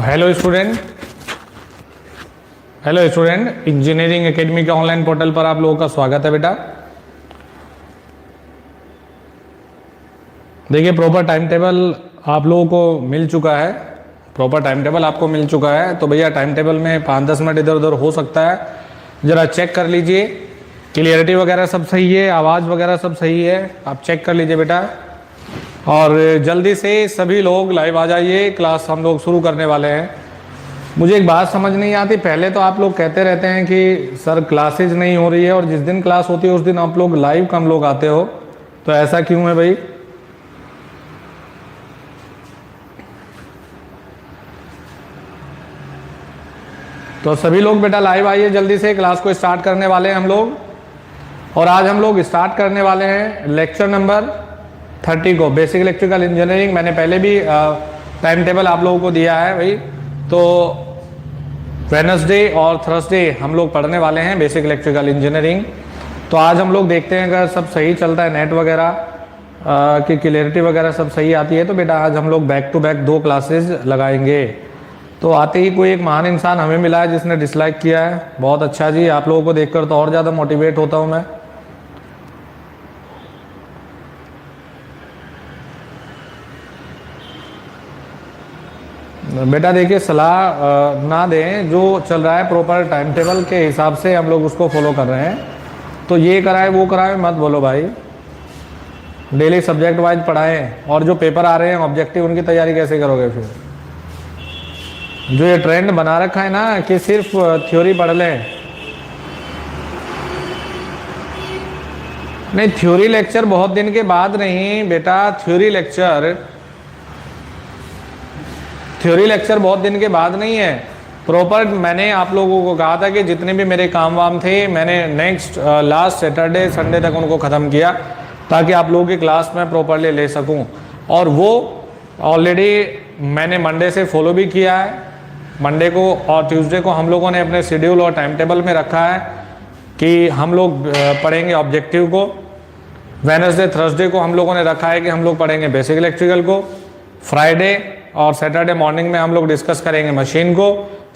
तो hello student, engineering academy के online portal पर आप लोगों का स्वागत है बेटा। देखिए, प्रॉपर टाइम टेबल आप लोगों को मिल चुका है। तो भैया टाइम टेबल में 5-10 मिनट इधर उधर हो सकता है, ज़रा चेक कर लीजिए। क्लियरिटी वगैरह सब सही है, आवाज़ वगैरह सब सही है, आप चेक कर लीजिए बेटा। और जल्दी से सभी लोग लाइव आ जाइए, क्लास हम लोग शुरू करने वाले हैं। मुझे एक बात समझ नहीं आती, पहले तो आप लोग कहते रहते हैं कि सर क्लासेज नहीं हो रही है, और जिस दिन क्लास होती है उस दिन आप लोग लाइव कम लोग आते हो, तो ऐसा क्यों है भाई? तो सभी लोग बेटा लाइव आइए जल्दी से, क्लास को स्टार्ट करने वाले हैं हम लोग। और आज हम लोग स्टार्ट करने वाले हैं लेक्चर नंबर 30 को, बेसिक इलेक्ट्रिकल इंजीनियरिंग। मैंने पहले भी टाइम टेबल आप लोगों को दिया है भाई। तो वेडनेसडे और थर्सडे हम लोग पढ़ने वाले हैं बेसिक इलेक्ट्रिकल इंजीनियरिंग। तो आज हम लोग देखते हैं अगर सब सही चलता है, नेट वगैरह की क्लियरिटी वगैरह सब सही आती है, तो बेटा आज हम लोग बैक टू बैक 2 क्लासेज लगाएंगे। तो आते ही कोई एक महान इंसान हमें मिला है जिसने डिसलाइक किया है, बहुत अच्छा जी। आप लोगों को देखकर तो और ज़्यादा मोटिवेट होता हूँ मैं। बेटा देखिए, सलाह ना दें, जो चल रहा है प्रॉपर टाइम टेबल के हिसाब से हम लोग उसको फॉलो कर रहे हैं। तो ये कराए वो कराए मत बोलो भाई, डेली सब्जेक्ट वाइज पढ़ाएं। और जो पेपर आ रहे हैं ऑब्जेक्टिव, उनकी तैयारी कैसे करोगे फिर? जो ये ट्रेंड बना रखा है ना कि सिर्फ थ्योरी पढ़ लें, नहीं थ्योरी लेक्चर बहुत दिन के बाद नहीं बेटा, थ्योरी लेक्चर बहुत दिन के बाद नहीं है। प्रॉपर मैंने आप लोगों को कहा था कि जितने भी मेरे काम वाम थे, मैंने लास्ट सैटरडे संडे तक उनको ख़त्म किया, ताकि आप लोगों की क्लास में प्रॉपरली ले सकूं। और वो ऑलरेडी मैंने मंडे से फॉलो भी किया है। मंडे को और ट्यूसडे को हम लोगों ने अपने शेड्यूल और टाइम टेबल में रखा है कि हम लोग पढ़ेंगे ऑब्जेक्टिव को। वेडनेसडे थर्सडे को हम लोगों ने रखा है कि हम लोग पढ़ेंगे बेसिक इलेक्ट्रिकल को। फ्राइडे और सैटरडे मॉर्निंग में हम लोग डिस्कस करेंगे मशीन को।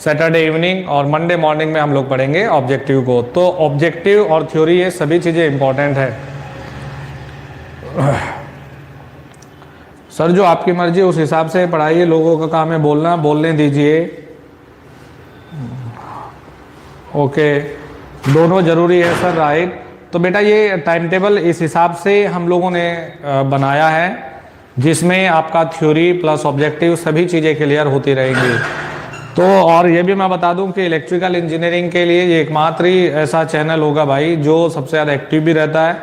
सैटरडे इवनिंग और मंडे मॉर्निंग में हम लोग पढ़ेंगे ऑब्जेक्टिव को। तो ऑब्जेक्टिव और थ्योरी ये सभी चीज़ें इंपॉर्टेंट है। सर जो आपकी मर्जी उस हिसाब से पढ़ाइए, लोगों का काम है बोलना, बोलने दीजिए। ओके, दोनों ज़रूरी है सर, राइट। तो बेटा ये टाइम टेबल इस हिसाब से हम लोगों ने बनाया है, जिसमें आपका थ्योरी प्लस ऑब्जेक्टिव सभी चीज़ें क्लियर होती रहेंगी। तो और ये भी मैं बता दूं कि इलेक्ट्रिकल इंजीनियरिंग के लिए ये एकमात्र ही ऐसा चैनल होगा भाई जो सबसे ज़्यादा एक्टिव भी रहता है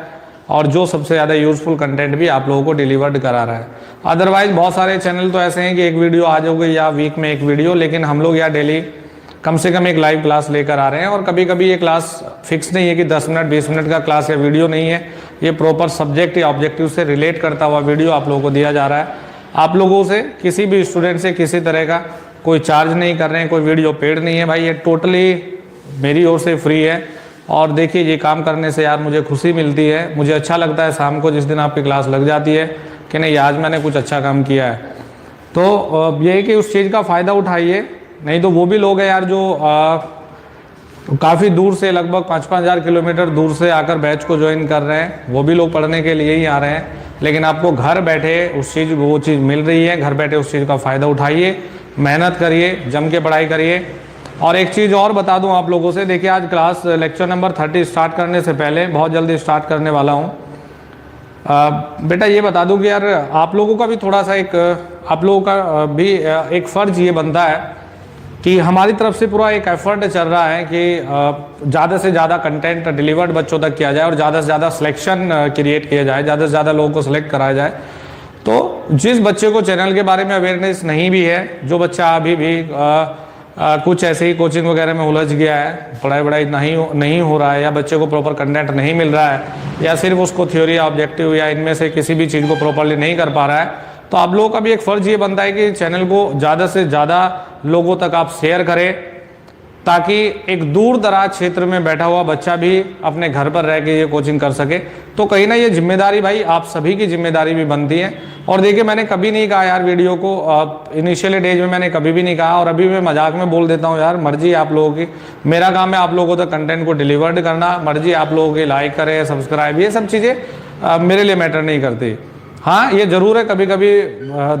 और जो सबसे ज़्यादा यूज़फुल कंटेंट भी आप लोगों को डिलीवर्ड करा रहा है। अदरवाइज बहुत सारे चैनल तो ऐसे हैं कि एक वीडियो आ जाओगे या वीक में एक वीडियो, लेकिन हम लोग यहाँ डेली कम से कम एक लाइव क्लास लेकर आ रहे हैं। और कभी कभी ये क्लास फिक्स नहीं है कि 10 मिनट 20 मिनट का क्लास या वीडियो नहीं है, ये प्रॉपर सब्जेक्ट या ऑब्जेक्टिव से रिलेट करता हुआ वीडियो आप लोगों को दिया जा रहा है। आप लोगों से किसी भी स्टूडेंट से किसी तरह का कोई चार्ज नहीं कर रहे हैं, कोई वीडियो पेड नहीं है भाई, ये टोटली मेरी ओर से फ्री है। और देखिए ये काम करने से यार मुझे खुशी मिलती है, मुझे अच्छा लगता है शाम को जिस दिन आपकी क्लास लग जाती है कि नहीं आज मैंने कुछ अच्छा काम किया है। तो ये है कि उस चीज़ का फ़ायदा उठाइए। नहीं तो वो भी लोग हैं यार जो काफ़ी दूर से, लगभग 5-5 हज़ार किलोमीटर दूर से आकर बैच को ज्वाइन कर रहे हैं, वो भी लोग पढ़ने के लिए ही आ रहे हैं। लेकिन आपको घर बैठे वो चीज़ मिल रही है, घर बैठे उस चीज़ का फ़ायदा उठाइए, मेहनत करिए, जम के पढ़ाई करिए। और एक चीज़ और बता दूं आप लोगों से, देखिए आज क्लास लेक्चर नंबर 30 स्टार्ट करने से पहले बहुत जल्दी स्टार्ट करने वाला हूँ। बेटा ये बता दूं कि यार आप लोगों का भी थोड़ा सा आप लोगों का भी एक फ़र्ज ये बनता है कि हमारी तरफ से पूरा एक एफर्ट चल रहा है कि ज़्यादा से ज़्यादा कंटेंट डिलीवर्ड बच्चों तक किया जाए और ज़्यादा से ज़्यादा सिलेक्शन क्रिएट किया जाए, ज़्यादा से ज़्यादा लोगों को सिलेक्ट कराया जाए। तो जिस बच्चे को चैनल के बारे में अवेयरनेस नहीं भी है, जो बच्चा अभी भी कुछ ऐसे ही कोचिंग वगैरह में उलझ गया है, पढ़ाई नहीं हो रहा है, या बच्चे को प्रॉपर कंटेंट नहीं मिल रहा है, या सिर्फ उसको थ्योरी या ऑब्जेक्टिव या इनमें से किसी भी चीज़ को प्रॉपरली नहीं कर पा रहा है, तो आप लोगों का भी एक फ़र्ज़ ये बनता है कि चैनल को ज़्यादा से ज़्यादा लोगों तक आप शेयर करें, ताकि एक दूर दराज क्षेत्र में बैठा हुआ बच्चा भी अपने घर पर रह के ये कोचिंग कर सके। तो कहीं ना ये जिम्मेदारी भाई आप सभी की जिम्मेदारी भी बनती है। और देखिए मैंने कभी नहीं कहा यार वीडियो को, इनिशियल डेज में मैंने कभी भी नहीं कहा, और अभी मैं मजाक में बोल देता हूँ यार, मर्जी आप लोगों की, मेरा काम है आप लोगों तक कंटेंट को डिलीवर्ड करना, मर्जी आप लोगों की लाइक करें, सब्सक्राइब, ये सब चीज़ें मेरे लिए मैटर नहीं करती। हाँ ये ज़रूर है कभी कभी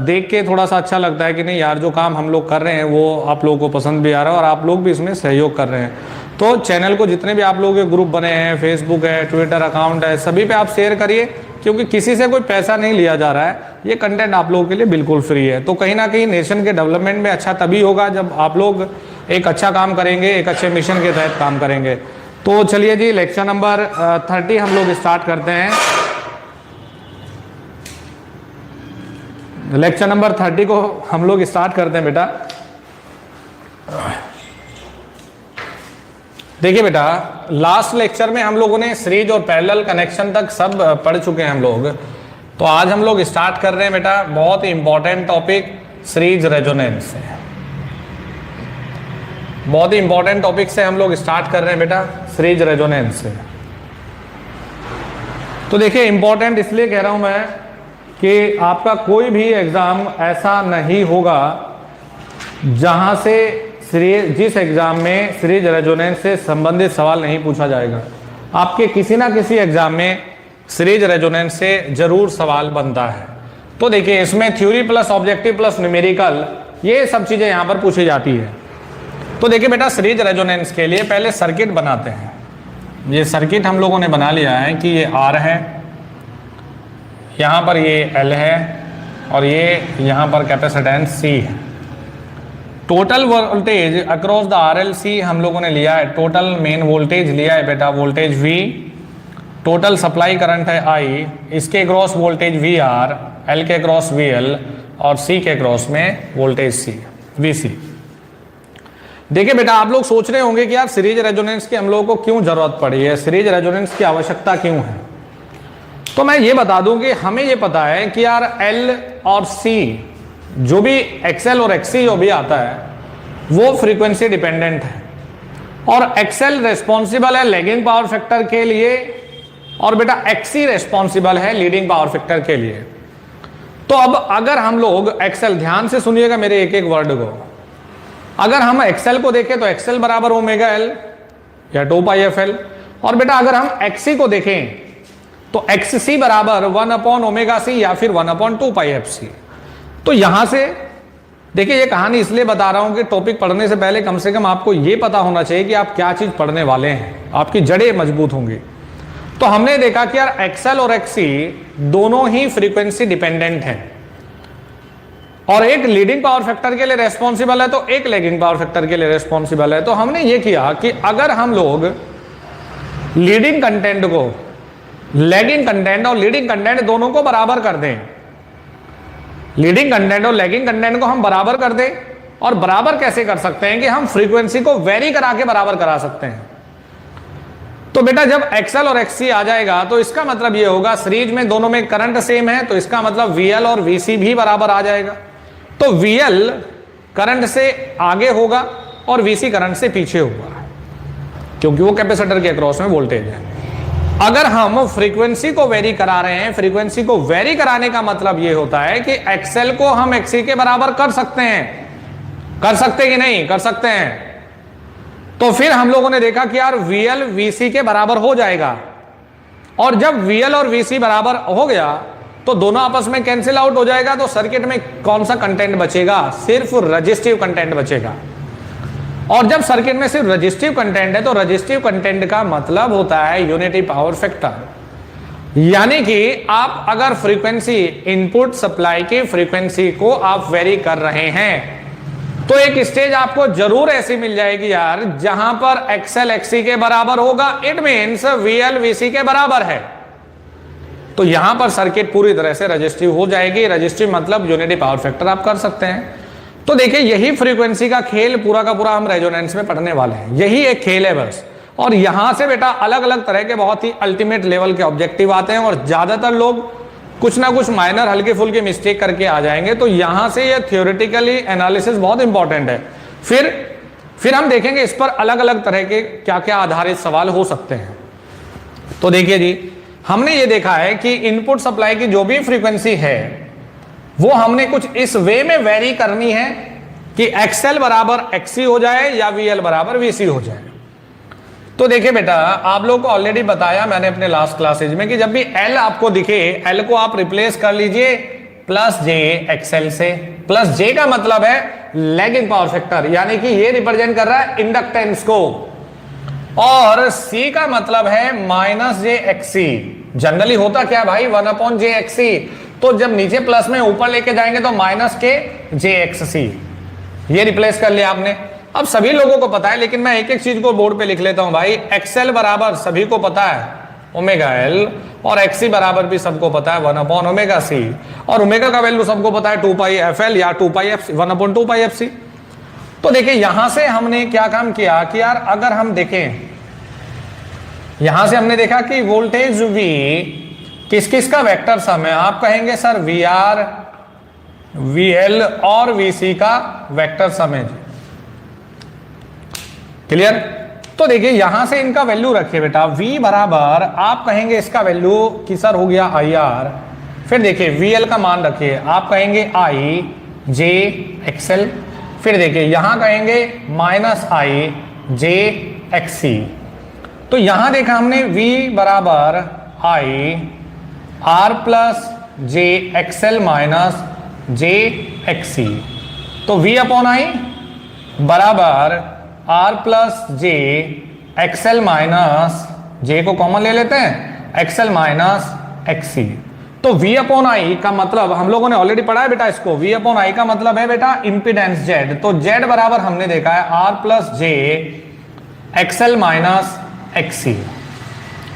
देख के थोड़ा सा अच्छा लगता है कि नहीं यार जो काम हम लोग कर रहे हैं वो आप लोगों को पसंद भी आ रहा है और आप लोग भी इसमें सहयोग कर रहे हैं। तो चैनल को जितने भी आप लोगों के ग्रुप बने हैं, फेसबुक है, ट्विटर अकाउंट है, सभी पे आप शेयर करिए, क्योंकि किसी से कोई पैसा नहीं लिया जा रहा है, ये कंटेंट आप लोगों के लिए बिल्कुल फ्री है। तो कहीं ना कहीं नेशन के डेवलपमेंट में अच्छा तभी होगा जब आप लोग एक अच्छा काम करेंगे, एक अच्छे मिशन के तहत काम करेंगे। तो चलिए जी लेक्चर नंबर 30 हम लोग स्टार्ट करते हैं। लेक्चर नंबर 30 को हम लोग स्टार्ट करते हैं बेटा। देखिए बेटा लास्ट लेक्चर में हम लोगों ने सीरीज और पैरेलल कनेक्शन तक सब पढ़ चुके हैं हम लोग। तो आज हम लोग स्टार्ट कर रहे हैं बेटा बहुत ही इंपॉर्टेंट टॉपिक सीरीज रेजोनेंस से। बहुत ही इंपॉर्टेंट टॉपिक से हम लोग स्टार्ट कर रहे हैं बेटा सीरीज रेजोनेंस से। तो देखिए इंपॉर्टेंट इसलिए कह रहा हूं मैं कि आपका कोई भी एग्जाम ऐसा नहीं होगा जहां से जिस एग्जाम में सीरीज रेजोनेंस से संबंधित सवाल नहीं पूछा जाएगा। आपके किसी ना किसी एग्जाम में सीरीज रेजोनेंस से जरूर सवाल बनता है। तो देखिए इसमें theory plus objective plus numerical ये सब चीजें यहां पर पूछी जाती है। तो देखिए बेटा सीरीज रेजोनेंस के लिए पहले सर्किट बनाते हैं। ये सर्किट हम लोगों ने बना लिया है कि ये R है, यहाँ पर ये L है और ये यहाँ पर कैपेसिटेंस C है। Total voltage across the RLC हम लोगों ने लिया है, टोटल मेन वोल्टेज लिया है बेटा voltage V, total supply current है I, इसके क्रॉस वोल्टेज VR, L के क्रॉस VL और C के क्रॉस में वोल्टेज C VC। देखिए बेटा आप लोग सोच रहे होंगे कि यार सीरीज रेजोनेंस की हम लोगों को क्यों जरूरत पड़ी है, सीरीज रेजोनेंस की आवश्यकता क्यों है। तो मैं ये बता दूं कि हमें ये पता है कि यार L और C जो भी XL और XC जो भी आता है वो फ्रीक्वेंसी डिपेंडेंट है, और XL रेस्पॉन्सिबल है लैगिंग पावर फैक्टर के लिए और बेटा XC रेस्पॉन्सिबल है लीडिंग पावर फैक्टर के लिए। तो अब अगर हम लोग XL, ध्यान से सुनिएगा मेरे एक एक वर्ड को, अगर हम XL को देखें तो XL बराबर ओमेगा L या 2 पाई FL, और बेटा अगर हम XC को देखें तो XC बराबर 1 ओमेगा C या फिर 1/2 पाई FC। तो यहां से देखिए ये कहानी इसलिए बता रहा हूं कि टॉपिक पढ़ने से पहले कम से कम आपको ये पता होना चाहिए कि आप क्या चीज पढ़ने वाले हैं, आपकी जड़ें मजबूत होंगी। तो हमने देखा कि यार XL और XC दोनों ही फ्रीक्वेंसी डिपेंडेंट हैं, और एक लीडिंग पावर फैक्टर के लिए रेस्पॉन्सिबल है तो एक लैगिंग पावर फैक्टर के लिए रेस्पॉन्सिबल है। तो हमने ये किया कि अगर हम लोग लीडिंग कंटेंट को, लैगिंग कंटेंट और लीडिंग कंटेंट दोनों को बराबर कर दें, लीडिंग कंटेंट और लैगिंग कंटेंट को हम बराबर कर दें, और बराबर कैसे कर सकते हैं कि हम फ्रीक्वेंसी को वेरी करा के बराबर करा सकते हैं। तो बेटा जब XL और XC आ जाएगा तो इसका मतलब ये होगा सीरीज में दोनों में करंट सेम है, तो इसका मतलब VL और VC भी बराबर आ जाएगा। तो VL करंट से आगे होगा और VC करंट से पीछे होगा, क्योंकि वो कैपेसिटर के अक्रॉस में वोल्टेज है। अगर हम फ्रीक्वेंसी को वेरी करा रहे हैं, फ्रीक्वेंसी को वेरी कराने का मतलब यह होता है कि XL को हम XC के बराबर कर सकते हैं, कर सकते कि नहीं कर सकते हैं। तो फिर हम लोगों ने देखा कि यार VL VC के बराबर हो जाएगा, और जब VL और VC बराबर हो गया तो दोनों आपस में कैंसिल आउट हो जाएगा। तो सर्किट में कौन सा कंटेंट बचेगा, सिर्फ रजिस्टिव कंटेंट बचेगा। और जब सर्किट में सिर्फ रजिस्टिव कंटेंट है तो रजिस्टिव कंटेंट का मतलब होता है यूनिटी पावर फैक्टर। यानी कि आप अगर फ्रीक्वेंसी, इनपुट सप्लाई की फ्रीक्वेंसी को आप वेरी कर रहे हैं तो एक स्टेज आपको जरूर ऐसी मिल जाएगी यार जहां पर XL XC के बराबर होगा, इट मीन्स VL VC के बराबर है। तो यहां पर सर्किट पूरी तरह से रजिस्टिव हो जाएगी। रजिस्टिव मतलब यूनिटी पावर फैक्टर आप कर सकते हैं। तो देखिए यही फ्रीक्वेंसी का खेल पूरा का पूरा हम रेजोनेंस में पढ़ने वाले हैं, यही एक खेल है बस। और यहां से बेटा अलग अलग तरह के बहुत ही अल्टीमेट लेवल के ऑब्जेक्टिव आते हैं, और ज्यादातर लोग कुछ ना कुछ माइनर हल्के फुल्के मिस्टेक करके आ जाएंगे। तो यहां से ये थ्योरेटिकली एनालिसिस बहुत इंपॉर्टेंट है। फिर फिर हम देखेंगे इस पर अलग अलग तरह के क्या क्या आधारित सवाल हो सकते हैं। तो देखिए जी, हमने ये देखा है कि इनपुट सप्लाई की जो भी फ्रीक्वेंसी है वो हमने कुछ इस वे में वेरी करनी है कि XL बराबर XC हो जाए या VL बराबर VC हो जाए। तो देखिए बेटा, आप लोगों को ऑलरेडी बताया मैंने अपने लास्ट क्लासेज में कि जब भी L आपको दिखे, L को आप रिप्लेस कर लीजिए प्लस J XL से। प्लस J का मतलब है लैगिंग पावर फैक्टर, यानी कि ये रिप्रेजेंट कर रहा है इंडक्टेंस को, और C का मतलब है माइनस J XC। जनरली होता क्या भाई, 1/J XC, तो जब नीचे प्लस में ऊपर लेके जाएंगे तो माइनस के J XC, ये रिप्लेस कर लिया आपने। अब सभी लोगों को पता है, लेकिन मैं एक एक चीज को बोर्ड पे लिख लेता हूं भाई। XL बराबर सभी को पता है ओमेगा L, और XC बराबर भी सबको पता है 1/ωc, और ओमेगा का वैल्यू सबको पता है 2πfL या 1/2πfc। तो देखिए यहां से हमने क्या काम किया कि यार अगर हम देखें, यहां से हमने देखा कि वोल्टेज V किस किस का वेक्टर सम है। आप कहेंगे सर VR, VL और VC का वेक्टर सम है। क्लियर? तो देखिए यहां से इनका वैल्यू रखिए बेटा। V बराबर आप कहेंगे इसका वैल्यू कि सर हो गया IR, फिर देखिए VL का मान रखिए, आप कहेंगे I J XL, फिर देखिए यहां कहेंगे माइनस I J XC। तो यहां देखा हमने V बराबर I R plus J XL minus J XC। तो V/I बराबर R plus J XL minus J को कॉमन ले लेते हैं, XL माइनस XC। तो V/I का मतलब हम लोगों ने ऑलरेडी पढ़ा है बेटा इसको। V/I का मतलब है बेटा इंपीडेंस Z। तो Z बराबर हमने देखा है R plus J XL minus XC।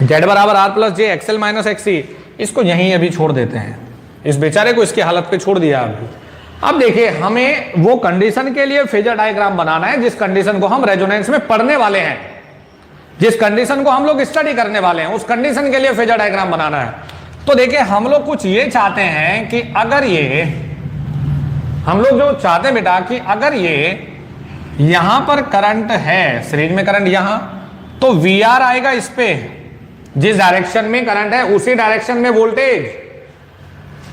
Z बराबर R plus J XL minus XC। इसको यहीं अभी छोड़ देते हैं, इस बेचारे को इसकी हालत पे छोड़ दिया अभी। अब देखिए हमें वो कंडीशन के लिए फेजर डायग्राम बनाना है जिस कंडीशन को हम रेजोनेंस में पढ़ने वाले हैं, जिस कंडीशन को हम लोग स्टडी करने वाले हैं, उस कंडीशन के लिए फेजर डायग्राम बनाना है। तो देखिए हम लोग कुछ ये चाहते हैं कि अगर ये, हम लोग जो चाहते हैं बेटा कि अगर ये यहां पर करंट है, सीरीज में करंट यहां, तो VR आएगा इस पे, जिस डायरेक्शन में करंट है उसी डायरेक्शन में वोल्टेज।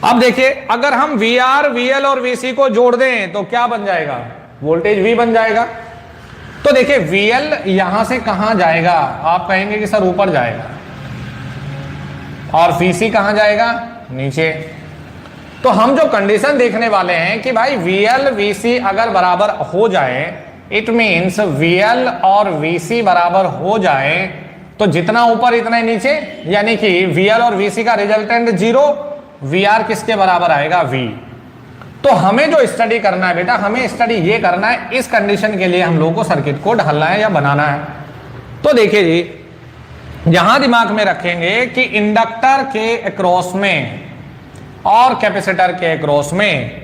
अब देखिए अगर हम VR, VL और VC को जोड़ दें तो क्या बन जाएगा, वोल्टेज V बन जाएगा। तो देखिए VL यहां से कहां जाएगा, आप कहेंगे कि सर ऊपर जाएगा, और VC कहां जाएगा, नीचे। तो हम जो कंडीशन देखने वाले हैं कि भाई VL VC अगर बराबर हो जाए, इट मीन्स VL और VC बराबर हो जाए तो जितना ऊपर इतना ही नीचे, यानी कि VL और VC का रिजल्टेंट 0, VR किसके बराबर आएगा, V। तो हमें जो स्टडी करना है बेटा, हमें स्टडी ये करना है, इस कंडीशन के लिए हम लोगों को सर्किट को ढालना है या बनाना है। तो देखिए जी, यहां दिमाग में रखेंगे कि इंडक्टर के अक्रॉस में और कैपेसिटर के अक्रॉस में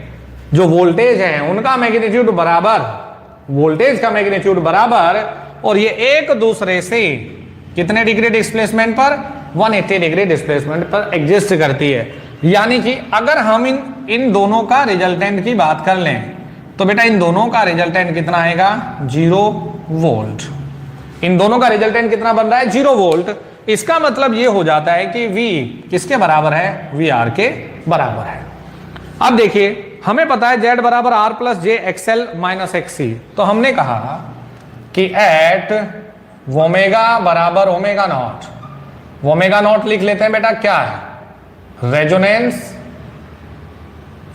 जो वोल्टेज है उनका मैग्नीट्यूड बराबर, वोल्टेज का मैग्नीट्यूड बराबर, और ये एक दूसरे से कितने डिग्री डिस्प्लेसमेंट पर, 180 डिग्री डिस्प्लेसमेंट पर एग्जिस्ट करती है। यानी कि अगर हम इन दोनों का रिजल्टेंट की बात कर लें तो बेटा इन दोनों का रिजल्टेंट कितना आएगा, 0 वोल्ट। इन दोनों का रिजल्टेंट कितना बन रहा है, 0 वोल्ट। इसका मतलब ये हो जाता है कि V किसके बराबर है, VR के बराबर है। अब देखिए हमें पता है Z बराबर R plus J XL minus XC। तो हमने कहा कि एट ओमेगा बराबर ओमेगा नॉट, ओमेगा नॉट लिख लेते हैं बेटा, क्या है, रेजोनेंस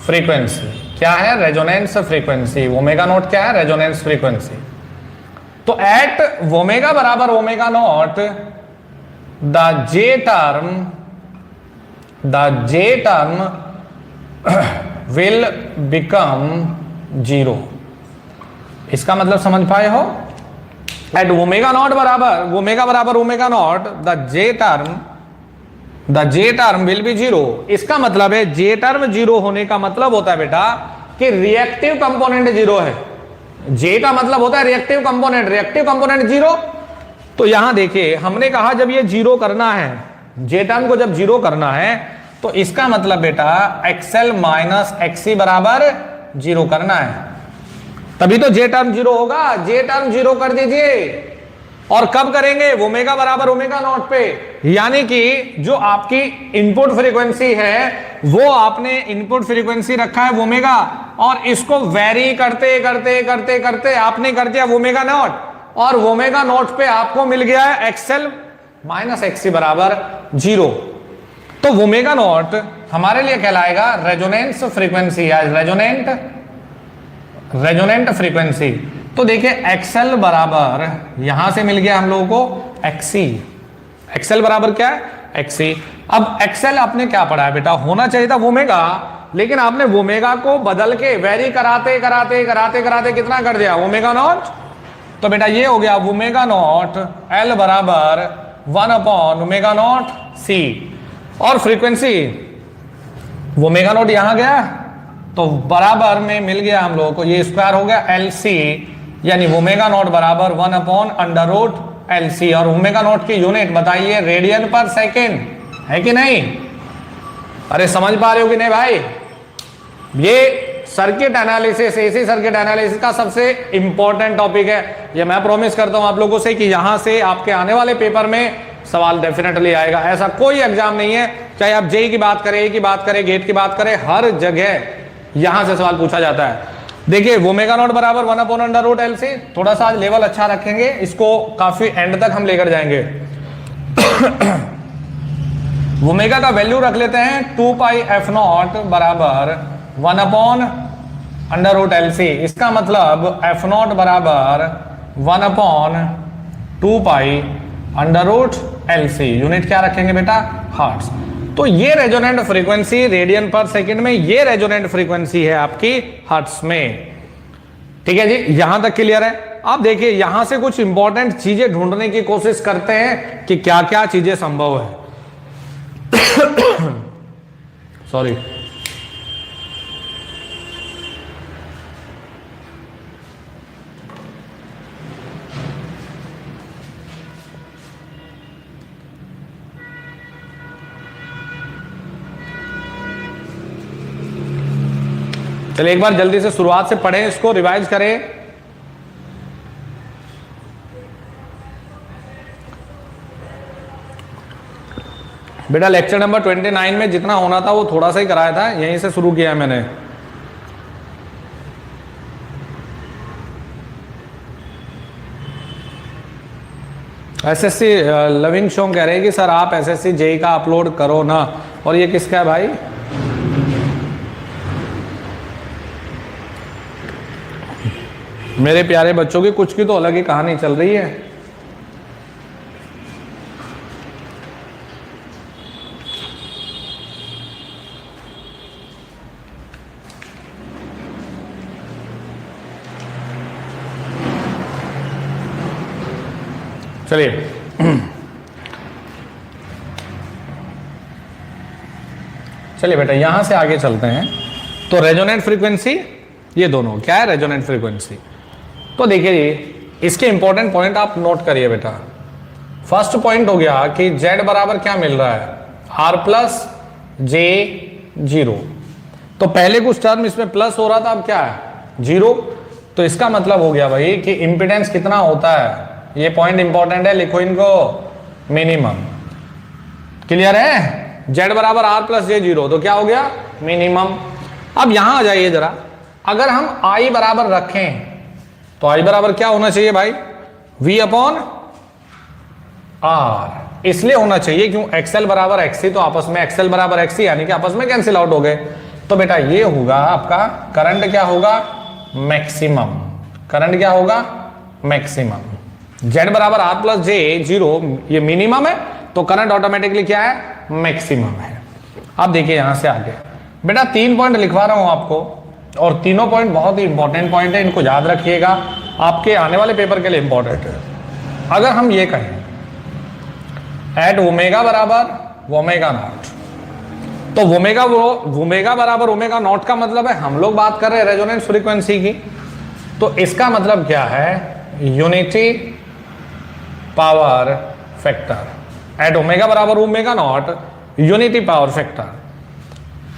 फ्रीक्वेंसी। क्या है, रेजोनेंस फ्रीक्वेंसी। ओमेगा नॉट क्या है, रेजोनेंस फ्रीक्वेंसी। तो एट ओमेगा बराबर omega not the J term will become 0। इसका मतलब समझ पाए हो, एट ओमेगा नॉट बराबर ओमेगा बराबर omega not the J term will B 0। इसका मतलब है जे टर्म 0 होने का मतलब होता है बेटा कि रिएक्टिव कंपोनेंट 0 है। जे का मतलब होता है रिएक्टिव कंपोनेंट, रिएक्टिव कंपोनेंट 0। तो यहां देखिए हमने कहा जब ये 0 करना है, जे टर्म को जब 0 करना है तो इसका मतलब बेटा XL माइनस XC बराबर 0 करना है। तभी तो जे टर्म 0 होगा। जे टर्म 0 कर दीजिए, और कब करेंगे? ओमेगा बराबर ओमेगा नॉट पे। यानी कि जो आपकी इनपुट फ्रीक्वेंसी है वो आपने इनपुट फ्रीक्वेंसी रखा है ओमेगा, और इसको वेरी करते करते करते करते आपने कर दिया ओमेगा नॉट, और ओमेगा नॉट पे आपको मिल गया है एक्सएल माइनस एक्सी बराबर 0। तो ओमेगा नॉट हमारे लिए कहलाएगा रेजोनेंस फ्रीक्वेंसी या रेजोनेंट फ्रीक्वेंसी। तो देखिए एक्सएल बराबर यहां से मिल गया हम लोगों को एक्सी। एक्सएल बराबर क्या है? एक्सी। अब एक्सएल आपने क्या पढ़ा है बेटा? होना चाहिए था ओमेगा, लेकिन आपने ओमेगा को बदल के वेरी कराते कराते कराते कराते कितना कर दिया? Omega naught. तो बेटा ये हो गया ओमेगा नॉट एल बराबर 1 अपॉन ओमेगा नॉट सी, और फ्रीक्वेंसी ओमेगा नॉट यहां गया तो बराबर में मिल गया हम लोगों को, ये स्क्वायर हो गया एल सी, यानी ओमेगा नॉट बराबर 1 upon under root L C. और ओमेगा नॉट की यूनिट बताइए रेडियन पर सेकेंड, है कि नहीं? अरे समझ पा रहे हो कि नहीं भाई? ये circuit analysis, AC circuit analysis का सबसे इंपॉर्टेंट टॉपिक है। ये मैं प्रॉमिस करता हूं आप लोगों से कि यहां से आपके आने वाले पेपर में सवाल डेफिनेटली आएगा। ऐसा कोई एग्जाम नहीं है, चाहे आप जेई की बात करें, की बात करें, गेट की बात करें, हर जगह यहां से सवाल पूछा जाता है। देखिए ओमेगा नॉट बराबर 1 upon under root L C. थोड़ा सा आज लेवल अच्छा रखेंगे, इसको काफी एंड तक हम लेकर जाएंगे। ओमेगा का वैल्यू रख लेते हैं 2 पाई एफ नॉट बराबर 1 upon under root L C. इसका मतलब एफ नॉट बराबर 1 upon 2 pi under root L C. Unit क्या रखेंगे बेटा? हर्ट्ज। तो ये रेजोनेंट फ्रीक्वेंसी रेडियन पर सेकंड में, ये रेजोनेंट फ्रीक्वेंसी है आपकी हर्ट्ज में। ठीक है जी, यहां तक क्लियर है? आप देखिए यहां से कुछ इंपॉर्टेंट चीजें ढूंढने की कोशिश करते हैं कि क्या क्या चीजें संभव है। सॉरी, चलिए एक बार जल्दी से शुरुआत से पढ़ें, इसको रिवाइज करें। बेटा लेक्चर नंबर 29 में जितना होना था वो थोड़ा सा ही कराया था, यहीं से शुरू किया है मैंने। एसएससी लविंग शोंग कह रहे हैं कि सर आप एसएससी जेई का अपलोड करो ना। और ये किसका है भाई? मेरे प्यारे बच्चों की कुछ की तो अलग ही कहानी चल रही है। चलिए चलिए बेटा यहां से आगे चलते हैं। तो रेजोनेंट फ्रीक्वेंसी, ये दोनों क्या है? Resonant frequency. तो देखिए इसके इंपॉर्टेंट पॉइंट आप नोट करिए बेटा। फर्स्ट पॉइंट हो गया कि Z बराबर क्या मिल रहा है? R plus J0। तो पहले कुछ टर्म इसमें प्लस हो रहा था, अब क्या है? 0। तो इसका मतलब हो गया भाई कि इंपिडेंस कितना होता है? ये पॉइंट इंपॉर्टेंट है, लिखो इनको, मिनिमम। क्लियर है? Z बराबर R प्लस J0, तो क्या हो गया? मिनिमम। अब यहां आ जाइए जरा, अगर हम I बराबर रखें तो I बराबर क्या होना चाहिए भाई? V upon R। इसलिए होना चाहिए क्यों? XL बराबर XC, तो आपस में XL बराबर XC यानी कि आपस में कैंसिल आउट हो गए। तो बेटा ये होगा आपका करंट क्या होगा? मैक्सिमम। करंट क्या होगा? मैक्सिमम। Z बराबर R प्लस J0 ये मिनिमम है, तो करंट ऑटोमेटिकली क्या है? मैक्सिमम है। अब देखिए यहां से आगे बेटा 3 पॉइंट लिखवा रहा हूं आपको, और तीनों पॉइंट बहुत ही इंपॉर्टेंट पॉइंट है, इनको याद रखिएगा, आपके आने वाले पेपर के लिए इंपॉर्टेंट है। अगर हम ये कहें एट ओमेगा बराबर ओमेगा नॉट, तो ओमेगा बराबर ओमेगा नॉट का मतलब है हम लोग बात कर रहे हैं रेजोनेंस फ्रीक्वेंसी की। तो इसका मतलब क्या है? Unity power factor. At omega बराबर omega not unity power factor.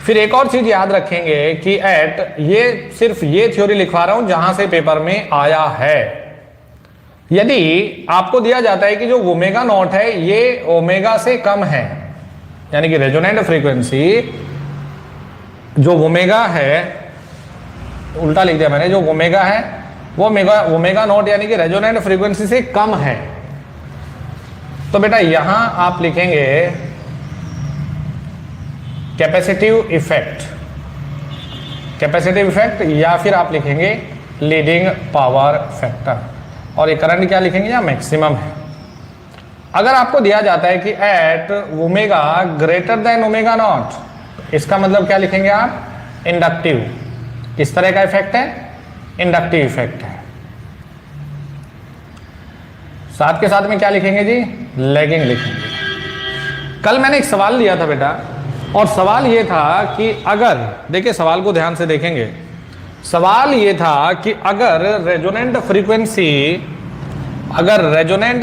फिर एक और चीज याद रखेंगे कि एट, ये सिर्फ ये थ्योरी लिखवा रहा हूं जहां से पेपर में आया है। यदि आपको दिया जाता है कि जो ओमेगा नॉट है ये ओमेगा से कम है, यानी कि रेजोनेंट फ्रीक्वेंसी जो ओमेगा है, उल्टा लिख दिया मैंने, जो ओमेगा है वो ओमेगा नॉट यानी कि रेजोनेंट फ्रीक्वेंसी से कम है, तो बेटा यहां आप लिखेंगे कैपेसिटिव इफेक्ट, कैपेसिटिव इफेक्ट, या फिर आप लिखेंगे लीडिंग पावर फैक्टर, और ये करंट क्या लिखेंगे, या मैक्सिमम है। अगर आपको दिया जाता है कि at omega greater than omega nought, इसका मतलब क्या लिखेंगे आप, इंडक्टिव। किस तरह का इफेक्ट है, इंडक्टिव इफेक्ट है। साथ के साथ में क्या लिखेंगे जी, लैगिंग लिखेंगे। कल मैंने एक सवाल लिया था बेटा, और सवाल ये था कि अगर, देखिए सवाल को ध्यान से देखेंगे, सवाल ये था कि अगर रेजोनेंट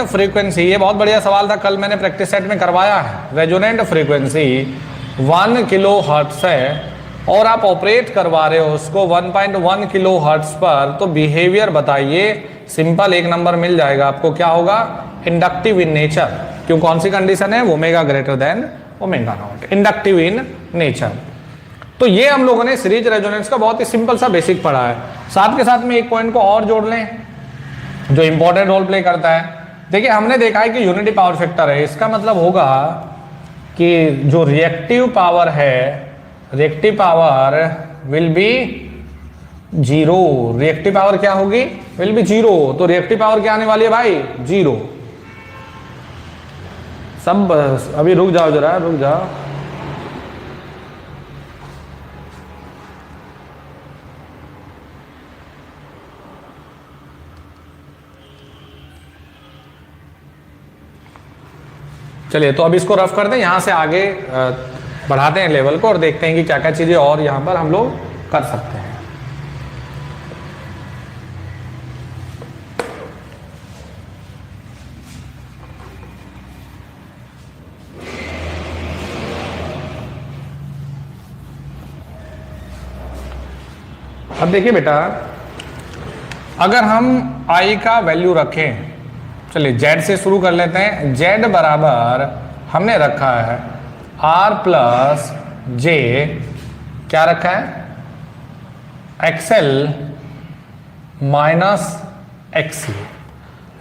फ्रीक्वेंसी, ये बहुत बढ़िया सवाल था, कल मैंने प्रैक्टिस सेट में करवाया है। रेजोनेंट फ्रीक्वेंसी 1 किलो हर्ट्ज है और आप ऑपरेट करवा रहे हो उसको 1.1 किलो हर्ट्ज पर, तो बिहेवियर बताइए। सिंपल, एक नंबर मिल जाएगा आपको, क्या होगा, इंडक्टिव इन नेचर। क्यों, कौन सी कंडीशन है, omega greater than omega not, inductive in nature. तो ये हम लोगों ने सीरीज रेजोनेंस का बहुत ही सिंपल सा बेसिक पढ़ा है। साथ के साथ में एक पॉइंट को और जोड़ लें जो इंपॉर्टेंट रोल प्ले करता है। देखिए हमने देखा है कि यूनिटी पावर फैक्टर है, इसका मतलब होगा कि जो रिएक्टिव पावर है, reactive power will be zero. Reactive power क्या होगी, विल बी जीरो। तो रिएक्टिव पावर क्या आने वाली है भाई, जीरो। सब अभी रुक जाओ, जरा रुक जाओ। चलिए तो अब इसको रफ कर दें, यहां से आगे बढ़ाते हैं लेवल को और देखते हैं कि क्या क्या चीजें और यहां पर हम लोग कर सकते हैं। अब देखिए बेटा, अगर हम I का वैल्यू रखें, चलिए Z से शुरू कर लेते हैं। Z बराबर हमने रखा है R प्लस J, क्या रखा है, XL माइनस XC,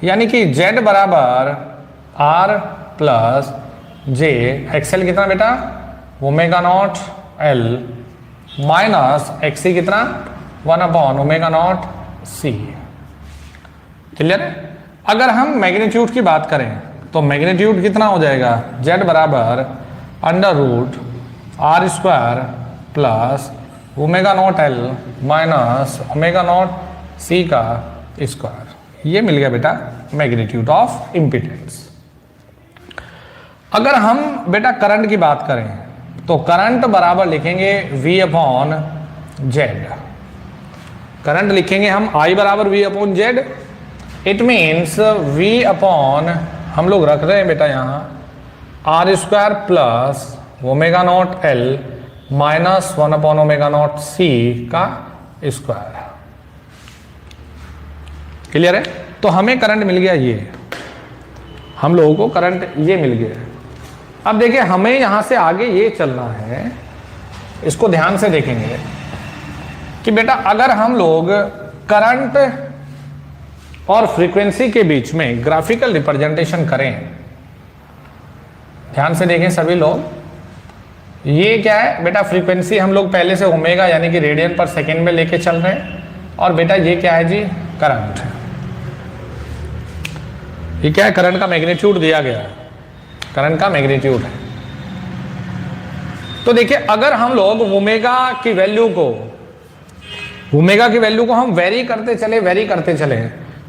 यानी कि Z बराबर R प्लस J, XL कितना बेटा, omega naught L minus XC कितना, 1 ओमेगा नॉट C। क्लियर है। अगर हम मैग्नीट्यूड की बात करें तो मैग्नीट्यूड कितना हो जाएगा, Z बराबर under root R square plus omega not L minus omega nought C का स्क्वायर। ये मिल गया बेटा मैग्नीट्यूड ऑफ इम्पीडेंस। अगर हम बेटा करंट की बात करें तो करंट बराबर लिखेंगे V अपॉन Z। करंट लिखेंगे हम I बराबर V upon Z। It means V upon, हम लोग रख रहे हैं बेटा यहाँ R square plus omega not L minus 1 upon omega nought C का स्क्वायर। क्लियर है। तो हमें करंट मिल गया, ये हम लोगों को करंट ये मिल गया। अब देखिए हमें यहां से आगे ये चलना है, इसको ध्यान से देखेंगे कि बेटा अगर हम लोग करंट और फ्रीक्वेंसी के बीच में ग्राफिकल रिप्रेजेंटेशन करें, ध्यान से देखें सभी लोग, ये क्या है बेटा, फ्रीक्वेंसी हम लोग पहले से ओमेगा यानी कि रेडियन पर सेकेंड में लेके चल रहे हैं, और बेटा ये क्या है जी, करंट। ये क्या है, करंट का मैग्नीट्यूड दिया गया है, करंट का मैग्नीट्यूड है। तो देखिए अगर हम लोग ओमेगा की वैल्यू को हम वेरी करते चले,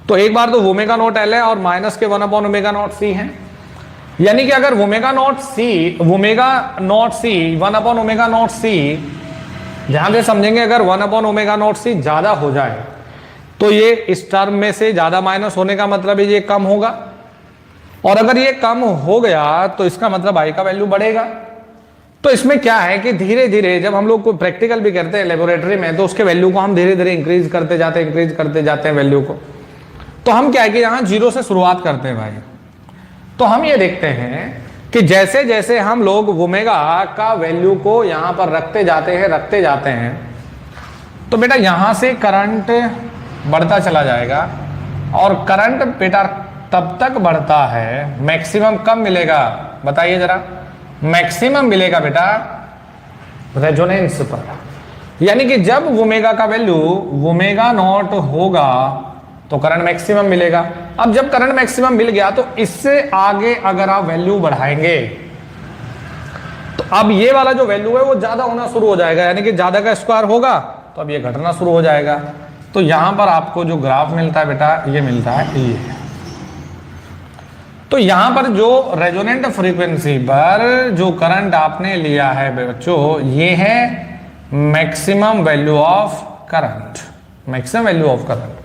तो एक बार तो ओमेगा नॉट L है और माइनस के 1 अपॉन ओमेगा नॉट C है, यानी कि अगर omega nought C 1 upon omega nought C, ध्यान से समझेंगे, अगर 1 अपॉन ओमेगा नॉट C ज्यादा हो जाए तो ये इस टर्म में से ज्यादा माइनस होने का मतलब है ये कम होगा, और अगर ये कम हो गया तो इसका मतलब I का वैल्यू बढ़ेगा। तो इसमें क्या है कि धीरे धीरे जब हम लोग को प्रैक्टिकल भी करते हैं लेबोरेटरी में, तो उसके वैल्यू को हम धीरे धीरे इंक्रीज करते जाते हैं वैल्यू को। तो हम क्या है कि यहाँ 0 से शुरुआत करते हैं भाई। तो हम ये देखते हैं कि जैसे जैसे हम लोग ओमेगा का वैल्यू को यहाँ पर रखते जाते हैं, तो बेटा यहाँ से करंट बढ़ता चला जाएगा। और करंट बेटा तब तक बढ़ता है, मैक्सिमम कब मिलेगा बताइए जरा? मैक्सिमम मिलेगा बेटा रेजोनेंस पर, यानी कि जब ओमेगा का वैल्यू ओमेगा नॉट होगा तो करंट मैक्सिमम मिलेगा। अब जब करंट मैक्सिमम मिल गया तो इससे आगे अगर आप वैल्यू बढ़ाएंगे तो अब ये वाला जो वैल्यू है वो ज्यादा होना शुरू हो जाएगा, यानी कि ज्यादा का स्क्वायर होगा तो अब ये घटना शुरू हो जाएगा। तो यहां पर आपको जो ग्राफ मिलता है बेटा, ये मिलता है ये। तो यहां पर जो रेजोनेंट फ्रीक्वेंसी पर जो करंट आपने लिया है बच्चों, ये है maximum value of current, maximum value of current.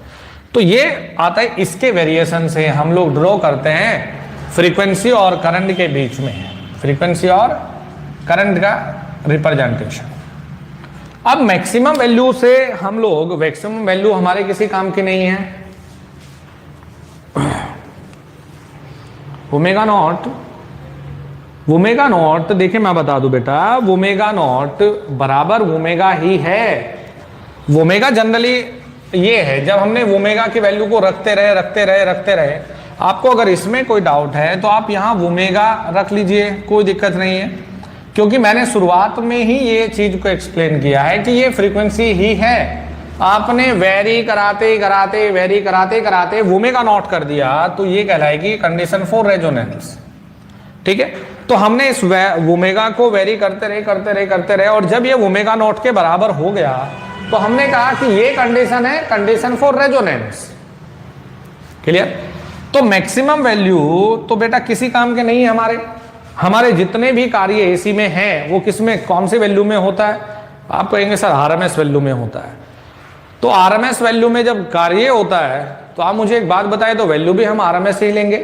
तो ये आता है इसके वेरिएशन से हम लोग ड्रॉ करते हैं फ्रीक्वेंसी और करंट के बीच में, फ्रीक्वेंसी और करंट का रिप्रेजेंटेशन। अब मैक्सिमम वैल्यू से हम लोग, मैक्सिमम वैल्यू हमारे किसी काम की नहीं है। ओमेगा नॉट देखिए मैं बता दूं बेटा, ओमेगा नॉट बराबर ओमेगा ही है। ओमेगा जनरली ये है, जब हमने ओमेगा की वैल्यू को रखते रहे, आपको अगर इसमें कोई डाउट है तो आप यहाँ ओमेगा रख लीजिए, कोई दिक्कत नहीं है, क्योंकि मैंने शुरुआत में ही ये चीज को एक्सप्लेन किया है कि ये फ्रीक्वेंसी ही है। आपने वेरी कराते ओमेगा नॉट कर दिया तो ये कहलाएगी कंडीशन फॉर रेजोनेंस, ठीक है। तो हमने इस ओमेगा को वेरी करते रहे और जब ये ओमेगा नॉट के बराबर हो गया तो हमने कहा कि ये कंडीशन है कंडीशन फॉर रेजोनेंस। क्लियर? तो मैक्सिमम वैल्यू तो बेटा किसी काम के नहीं है। हमारे जितने भी कार्य एसी में हैं वो किस में, कौन सी वैल्यू में होता है? आप कहेंगे सर आरएमएस वैल्यू में होता है। तो आरएमएस वैल्यू में जब कार्य होता है तो आप मुझे एक बात बताएं, तो वैल्यू भी हम आरएमएस ही लेंगे।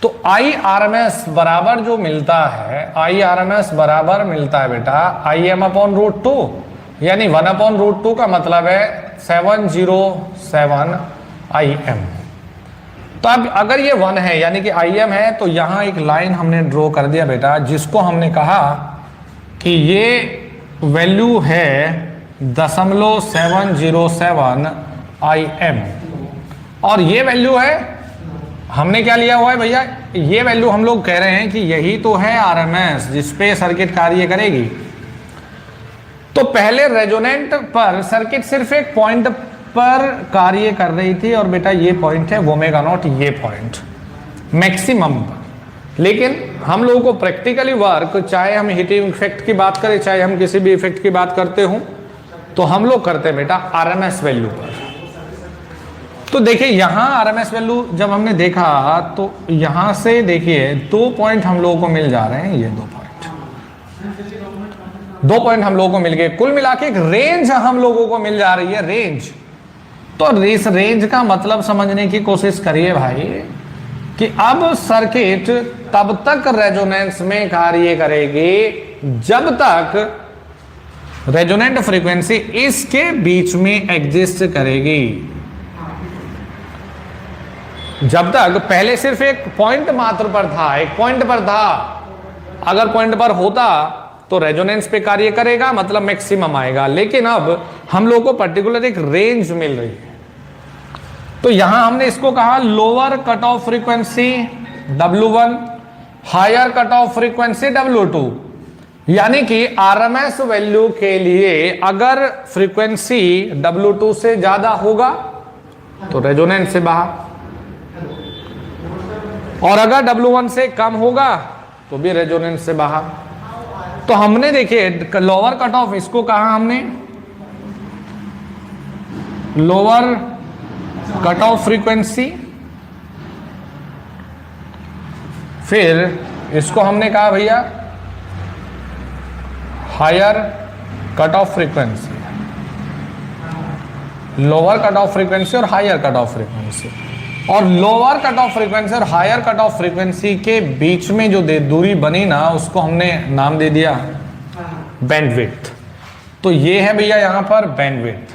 तो आई आरएमएस बराबर जो मिलता है, आई आरएमएस बराबर मिलता है बेटा IM/√2, यानी 1/√2 का मतलब है 707 IM। तो अब अगर ये 1 है यानी कि IM है, तो यहां एक लाइन हमने ड्रॉ कर दिया बेटा, जिसको हमने कहा कि ये वैल्यू है 0.707 IM, और ये वैल्यू है, हमने क्या लिया हुआ है भैया, ये वैल्यू हम लोग कह रहे हैं कि यही तो है आरएमएस जिसपे सर्किट कार्य करेगी। तो पहले रेजोनेंट पर सर्किट सिर्फ एक पॉइंट पर कार्य कर रही थी, और बेटा ये पॉइंट है ओमेगा नॉट, ये पॉइंट मैक्सिमम पर। लेकिन हम लोगों को प्रैक्टिकली वर्क, चाहे हम हीटिंग इफेक्ट की बात करें, चाहे हम किसी भी इफेक्ट की बात करते हो, तो हम लोग करते हैं बेटा आरएमएस वैल्यू पर। तो देखिए यहां आरएमएस वैल्यू जब हमने देखा तो यहां से देखिए 2 पॉइंट हम लोगों को मिल जा रहे हैं, ये 2 पॉइंट हम लोगों को मिल गए। कुल मिला के एक रेंज हम लोगों को मिल जा रही है, रेंज। तो इस रेंज का मतलब समझने की कोशिश करिए भाई कि अब सर्किट तब तक रेजोनेंस में कार्य करेगी जब तक रेजोनेंट फ्रीक्वेंसी इसके बीच में एग्जिस्ट करेगी। जब तक पहले सिर्फ एक पॉइंट मात्र पर था, एक पॉइंट पर था, अगर पॉइंट पर होता तो रेजोनेंस पे कार्य करेगा, मतलब मैक्सिमम आएगा। लेकिन अब हम लोग को पर्टिकुलर एक रेंज मिल रही है। तो यहां हमने इसको कहा lower cut off frequency W1, higher cut off frequency W2, यानी कि आरएमएस वैल्यू के लिए अगर फ्रीक्वेंसी W2 से ज्यादा होगा तो रेजोनेंस से बाहर, और अगर W1 से कम होगा तो भी रेजोनेंस से बाहर। तो हमने देखिए लोअर कट ऑफ, इसको कहा हमने लोअर कट ऑफ फ्रीक्वेंसी, फिर इसको हमने कहा भैया higher cut off frequency, lower cut off frequency और हायर कट ऑफ फ्रीक्वेंसी। और लोअर कट ऑफ फ्रीक्वेंसी और हायर कट ऑफ फ्रीक्वेंसी के बीच में जो दूरी बनी ना, उसको हमने नाम दे दिया बैंडविड्थ। तो ये है भैया यहां पर बैंडविड्थ,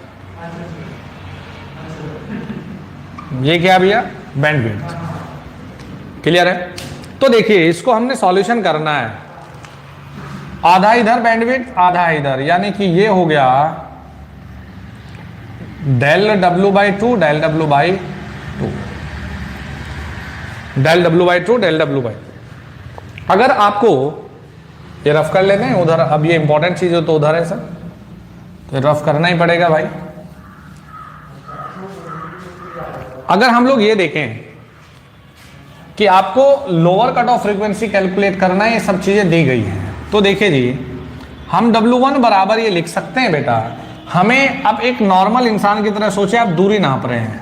ये क्या भैया बैंडविड्थ। क्लियर है? तो देखिए इसको हमने सॉल्यूशन करना है, आधा इधर बैंडविड्थ आधा इधर, यानी कि ये हो गया del W/2 del W/2 del W/2 del W/2। अगर आपको ये रफ कर लेते हैं उधर, अब ये इंपॉर्टेंट चीज हो तो उधर है सर, तो रफ करना ही पड़ेगा भाई। अगर हम लोग ये देखें कि आपको lower cut off frequency calculate करना है, ये सब चीजें दी गई हैं, तो देखिए जी हम W1 बराबर ये लिख सकते हैं बेटा। हमें अब एक नॉर्मल इंसान की तरह सोचे, आप दूरी नाप रहे हैं,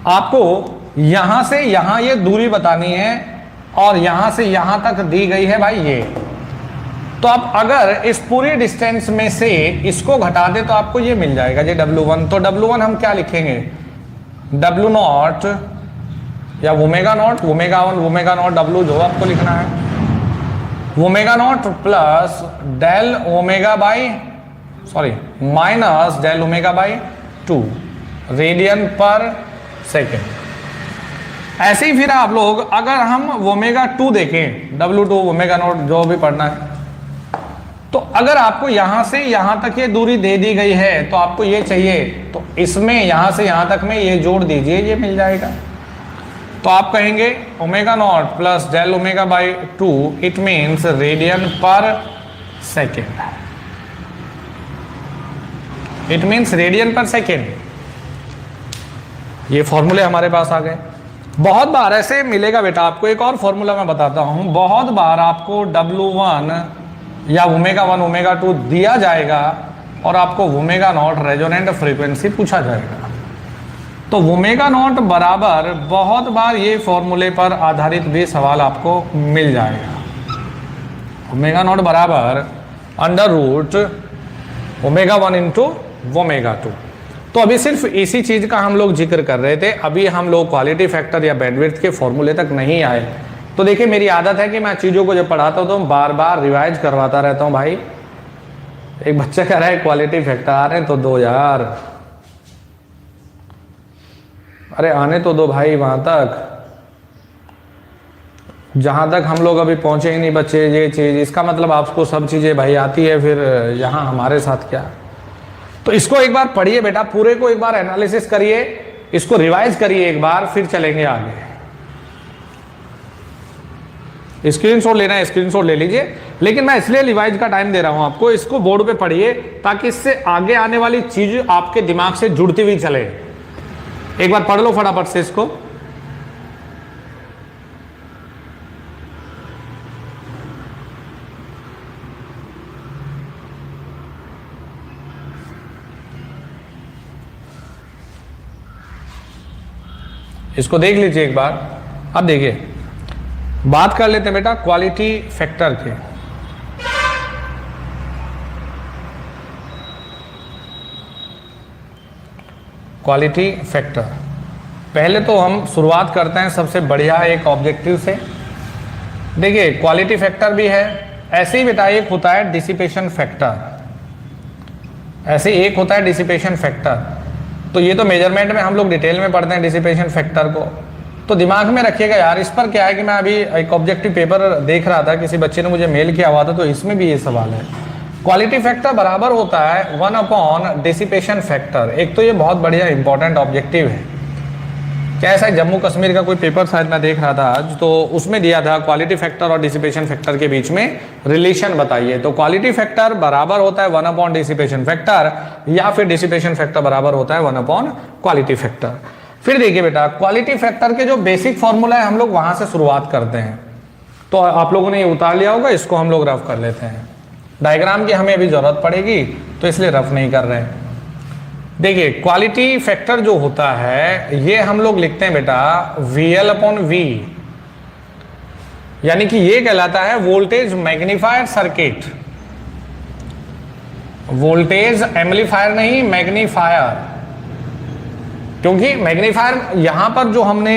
आपको यहां से यहां ये दूरी बतानी है और यहां से यहां तक दी गई है भाई ये। तो आप अगर इस पूरी डिस्टेंस में से इसको घटा दे तो आपको ये मिल जाएगा जी W1। तो W1 हम क्या लिखेंगे, W0 या ओमेगा नॉट, ओमेगा1 ओमेगा0 W जो आपको लिखना है, ओमेगा0 plus del omega by minus del ओमेगा/2 रेडियन पर सेकेंड। ऐसे ही फिर आप लोग अगर हम ओमेगा2 देखें, W2 ओमेगा0 जो भी पढ़ना है, तो अगर आपको यहां से यहां तक ये दूरी दे दी गई है तो आपको ये चाहिए, तो इसमें यहां से यहां तक में ये जोड़ दीजिए, ये मिल जाएगा। तो आप कहेंगे ओमेगा0 प्लस डेल ओमेगा/2 इट मीन्स रेडियन पर सेकेंड, इट मीन्स रेडियन पर सेकेंड। ये फॉर्मूले हमारे पास आ गए। बहुत बार ऐसे मिलेगा बेटा आपको, एक और फॉर्मूला मैं बताता हूं, बहुत बार आपको W1 या ओमेगा1 ओमेगा2 दिया जाएगा और आपको ओमेगा0 रेजोनेंट फ्रीक्वेंसी पूछा जाएगा। तो ओमेगा0 बराबर बहुत बार ये फॉर्मूले पर आधारित भी सवाल आपको मिल जाएगा। ओमेगा0 बराबर √ ओमेगा1 इंटू ओमेगा2। तो अभी सिर्फ इसी चीज का हम लोग जिक्र कर रहे थे, अभी हम लोग क्वालिटी फैक्टर या बैंडविड्थ के फॉर्मूले तक नहीं आए। तो देखिए मेरी आदत है कि मैं चीजों को जब पढ़ाता हूं तो बार बार रिवाइज करवाता रहता हूं। भाई एक बच्चा कह रहा है क्वालिटी फैक्टर आ रहे हैं तो दो यार, अरे आने तो दो भाई वहां तक, जहां तक हम लोग अभी पहुंचे ही नहीं बच्चे। ये चीज इसका मतलब आपको सब चीजें भाई आती है, फिर यहां हमारे साथ क्या। तो इसको एक बार पढ़िए बेटा, पूरे को एक बार एनालिसिस करिए, इसको रिवाइज करिए एक बार, फिर चलेंगे आगे। स्क्रीनशॉट लेना है स्क्रीनशॉट ले लीजिए, लेकिन मैं इसलिए रिवाइज का टाइम दे रहा हूं आपको, इसको बोर्ड पे पढ़िए ताकि इससे आगे आने वाली चीज आपके दिमाग से जुड़ती हुई चले। एक बार पढ़ लो फटाफट से इसको। इसको देख लीजिए एक बार। अब देखिए बात कर लेते हैं बेटा क्वालिटी फैक्टर के। क्वालिटी फैक्टर, पहले तो हम शुरुआत करते हैं सबसे बढ़िया एक ऑब्जेक्टिव से। देखिए क्वालिटी फैक्टर भी है, ऐसे ही बेटा एक होता है डिसिपेशन फैक्टर, ऐसे एक होता है डिसिपेशन फैक्टर। तो ये तो मेजरमेंट में हम लोग डिटेल में पढ़ते हैं डिसिपेशन फैक्टर को, तो दिमाग में रखिएगा यार। इस पर क्या है कि मैं अभी एक ऑब्जेक्टिव पेपर देख रहा था, किसी बच्चे ने मुझे मेल किया हुआ था, तो इसमें भी ये सवाल है। क्वालिटी फैक्टर बराबर होता है 1 डिसिपेशन फैक्टर। एक तो ये बहुत बढ़िया इंपॉर्टेंट ऑब्जेक्टिव है। क्या ऐसा जम्मू कश्मीर का कोई पेपर शायद मैं देख रहा था आज, तो उसमें दिया था क्वालिटी फैक्टर और डिसिपेशन फैक्टर के बीच में रिलेशन बताइए। तो क्वालिटी फैक्टर बराबर होता है 1 डिसिपेशन फैक्टर, या फिर डिसिपेशन फैक्टर बराबर होता है 1 क्वालिटी फैक्टर। फिर देखिए बेटा क्वालिटी फैक्टर के जो बेसिक फॉर्मूला है हम लोग वहां से शुरुआत करते हैं। तो आप लोगों ने ये उतार लिया होगा, इसको हम लोग रफ कर लेते हैं। डायग्राम की हमें अभी जरूरत पड़ेगी तो इसलिए रफ नहीं कर रहे हैं। देखिए क्वालिटी फैक्टर जो होता है ये हम लोग लिखते हैं बेटा VL/V, यानी कि ये कहलाता है voltage magnifier circuit. Voltage amplifier नहीं, मैग्नीफायर। क्योंकि मैग्नीफायर यहां पर जो हमने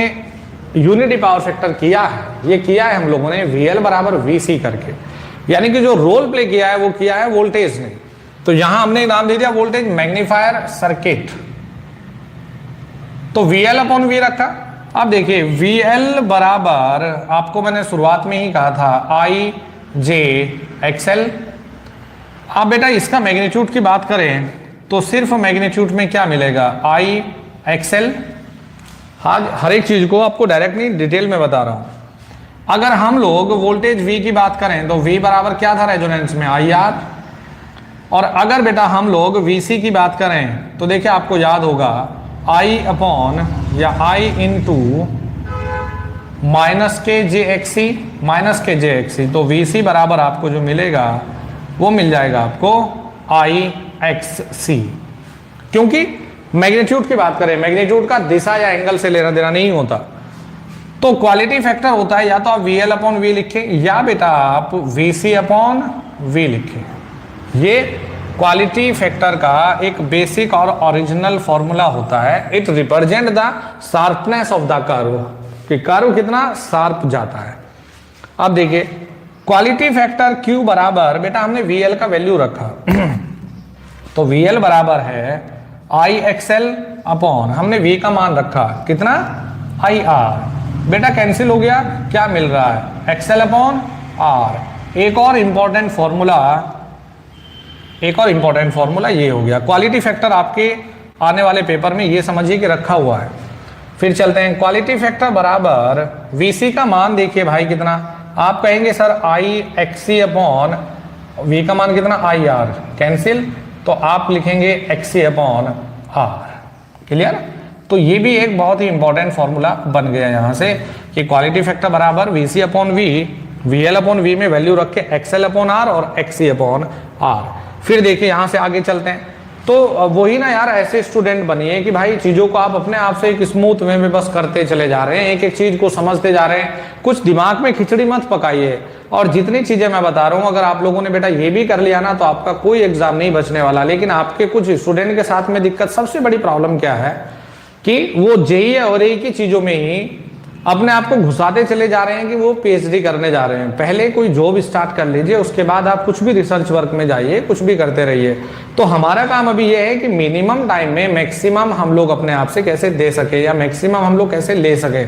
यूनिटी पावर फैक्टर किया है, ये किया है हम लोगों ने VL बराबर VC करके, यानी कि जो रोल प्ले किया है वो किया है वोल्टेज ने। तो यहां हमने नाम दे दिया वोल्टेज मैग्नीफायर सर्किट, तो VL अपॉन V रखा। अब देखिए VL बराबर आपको मैंने शुरुआत में ही कहा था IJ/XL। अब बेटा इसका मैग्नीट्यूड की बात करें तो सिर्फ मैग्नीट्यूड में क्या मिलेगा, IXL। हर एक चीज को आपको डायरेक्ट नहीं डिटेल में बता रहा हूं। अगर हम लोग वोल्टेज V की बात करें तो V बराबर क्या था रेजोनेंस में, IR। और अगर बेटा हम लोग VC की बात करें तो देखिए आपको याद होगा I अपॉन या I इंटू -KJXC, तो VC बराबर आपको जो मिलेगा वो मिल जाएगा आपको IXC। क्योंकि मैग्नीट्यूड की बात करें, मैग्नीट्यूड का दिशा या एंगल से लेना देना नहीं होता, तो क्वालिटी फैक्टर होता है या तो आप VL अपॉन V लिखें या बेटा आप VC अपॉन V लिखें। ये क्वालिटी फैक्टर का एक बेसिक और ओरिजिनल फॉर्मूला होता है। It represent the sharpness of the curve, कि कर्व कितना शार्प जाता है। अब देखिए क्वालिटी फैक्टर Q बराबर बेटा हमने VL का वैल्यू रखा तो VL बराबर है IXL अपॉन हमने V का मान रखा कितना, IR। बेटा कैंसिल हो गया, क्या मिल रहा है, XL अपॉन R। एक और इंपॉर्टेंट फॉर्मूला ये हो गया। क्वालिटी फैक्टर आपके आने वाले पेपर में ये समझिए कि रखा हुआ है। फिर चलते हैं, क्वालिटी फैक्टर बराबर VC का मान देखिए भाई कितना, आप कहेंगे सर IXC अपॉन V का मान कितना, IR। कैंसिल, तो आप लिखेंगे XC अपॉन R। क्लियर। तो ये भी एक बहुत ही इंपॉर्टेंट फॉर्मूला बन गया यहाँ से कि क्वालिटी फैक्टर बराबर VC upon V, VL upon V में वैल्यू रख के XL अपॉन R और XC अपॉन R। फिर देखिए यहाँ से आगे चलते हैं, तो वही ना यार, ऐसे स्टूडेंट बनिए कि भाई चीज़ों को आप अपने आप से एक स्मूथ वे में बस करते चले जा रहे हैं, एक एक चीज़ को समझते जा रहे हैं, कुछ दिमाग में खिचड़ी मत पकाइए। और जितनी चीज़ें मैं बता रहा हूँ अगर आप लोगों ने बेटा ये भी कर लिया ना तो आपका कोई एग्जाम नहीं बचने वाला। लेकिन आपके कुछ स्टूडेंट के साथ में दिक्कत, सबसे बड़ी प्रॉब्लम क्या है कि वो JEE और AE की चीज़ों में ही अपने आप को घुसाते चले जा रहे हैं कि वो PhD करने जा रहे हैं। पहले कोई जॉब स्टार्ट कर लीजिए, उसके बाद आप कुछ भी रिसर्च वर्क में जाइए, कुछ भी करते रहिए। तो हमारा काम अभी ये है कि मिनिमम टाइम में मैक्सिमम हम लोग अपने आप से कैसे दे सके या मैक्सिमम हम लोग कैसे ले सके,